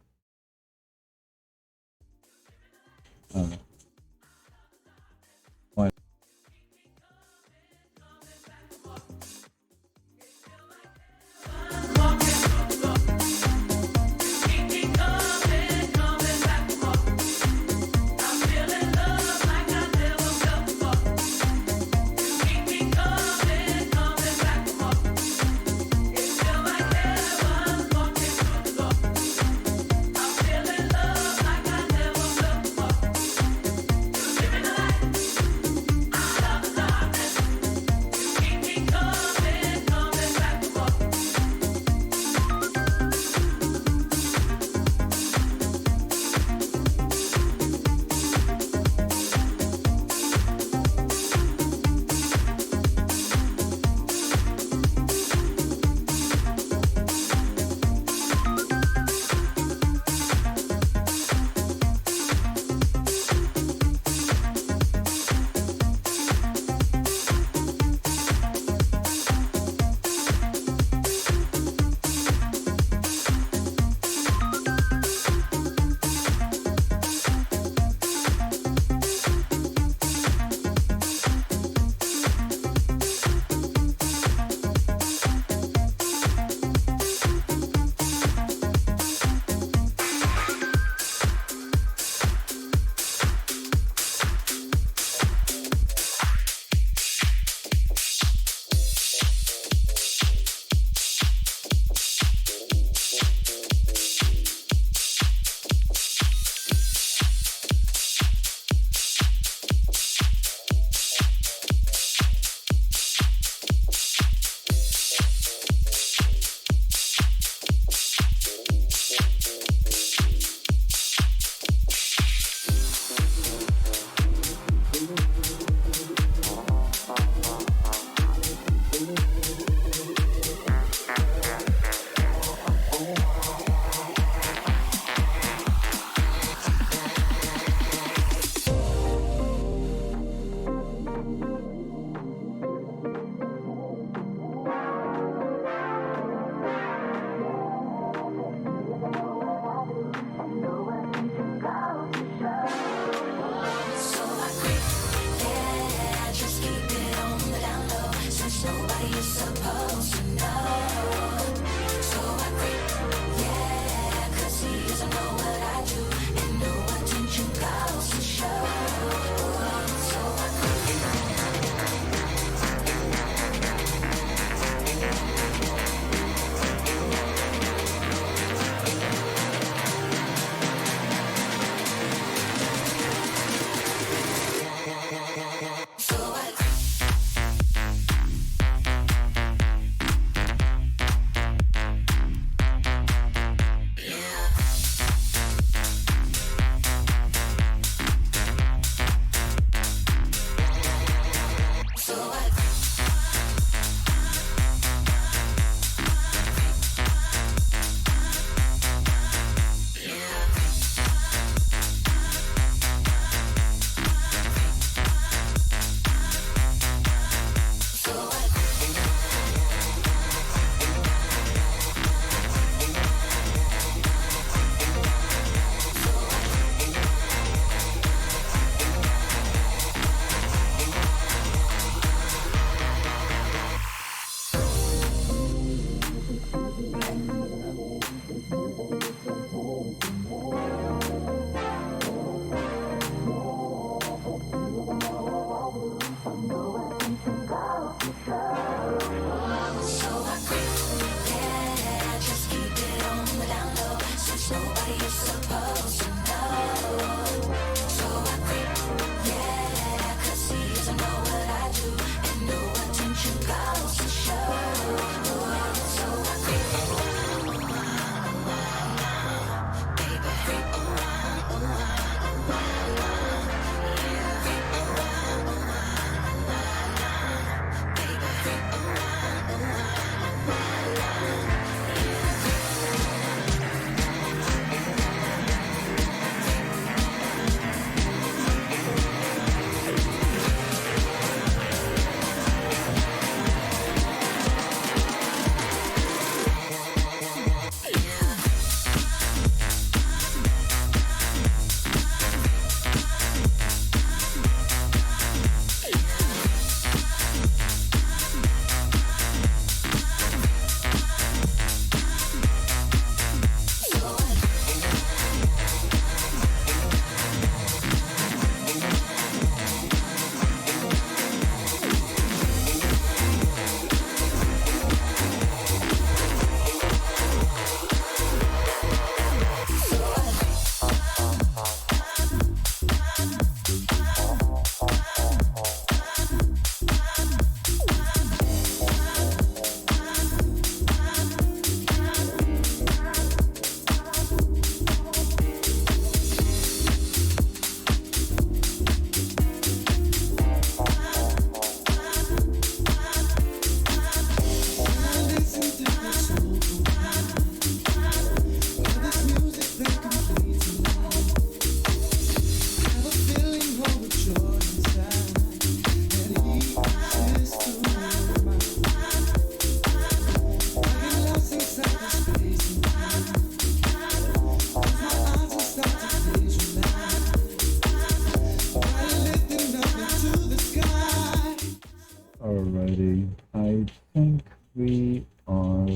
Alrighty, I think we are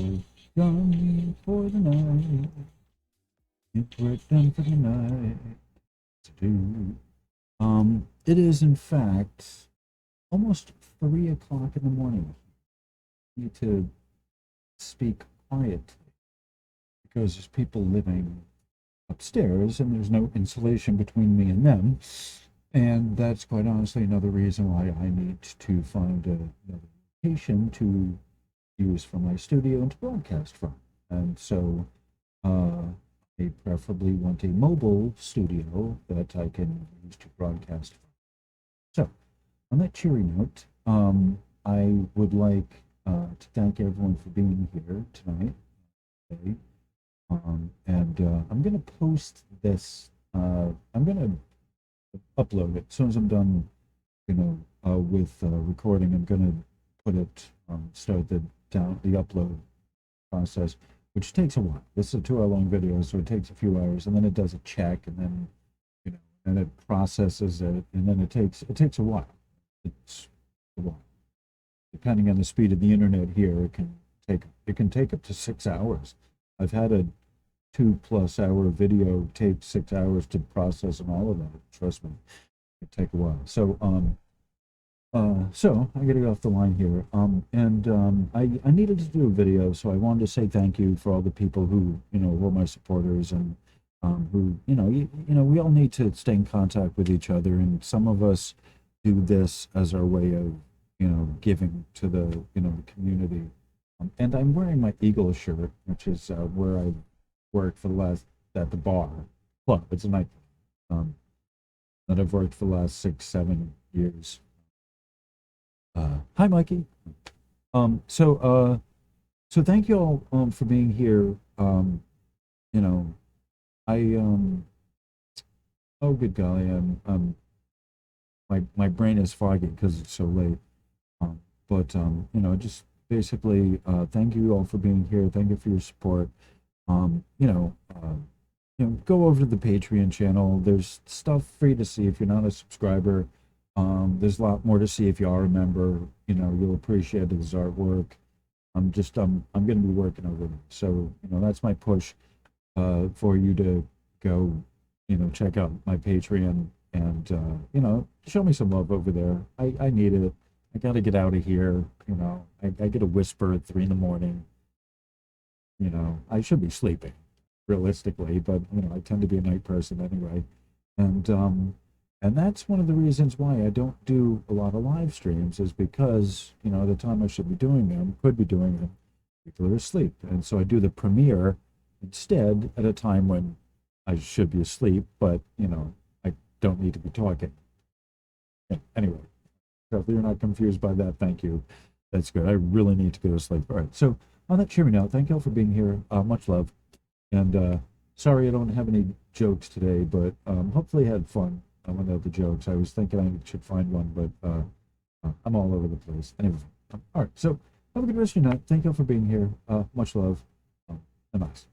done for the night. If we're done for the night, to do. It is in fact almost 3 o'clock in the morning. I need to speak quietly because there's people living upstairs and there's no insulation between me and them. And that's quite honestly another reason why I need to find another location to use for my studio and to broadcast from. And so I preferably want a mobile studio that I can use to broadcast from. So, on that cheery note, I would like to thank everyone for being here tonight. Okay. I'm going to post this. I'm going to upload it as soon as I'm done, with recording. I'm going to put it, start the upload process, which takes a while. This is a 2 hour long video, so it takes a few hours, and then it does a check, and then and it processes it, and then it takes a while. It's a while. Depending on the speed of the internet here, it can take up to 6 hours. I've had a 2+ hour video take 6 hours to process and all of that. Trust me, it take a while. So so I gotta get off the line here. I needed to do a video, so I wanted to say thank you for all the people who were my supporters, and who we all need to stay in contact with each other, and some of us do this as our way of giving to the the community. And I'm wearing my Eagle shirt, which is where I worked for the last at the bar club. It's a night that I've worked for the last 6-7 years. Hi, Mikey. So thank you all for being here. Oh, good golly, my brain is foggy because it's so late. But just basically, thank you all for being here. Thank you for your support. Go over to the Patreon channel. There's stuff free to see if you're not a subscriber. There's a lot more to see if you are a member. You'll appreciate his artwork. I'm going to be working over it. So, that's my push for you to go, check out my Patreon and, show me some love over there. I need it. I got to get out of here. You know, I get a whisper at 3 in the morning. You know, I should be sleeping realistically, but you know, I tend to be a night person anyway. And that's one of the reasons why I don't do a lot of live streams is because, you know, the time I should be doing them, could be doing them, people are asleep. And so I do the premiere instead at a time when I should be asleep, but you know, I don't need to be talking. Yeah, anyway, so if you're not confused by that, thank you. That's good. I really need to go to sleep. All right. So on that cheery note, thank you all for being here. Much love. And sorry I don't have any jokes today, but hopefully I had fun without the jokes. I was thinking I should find one, but I'm all over the place. Anyway, all right. So have a good rest of your night. Thank you all for being here. Much love. And nice.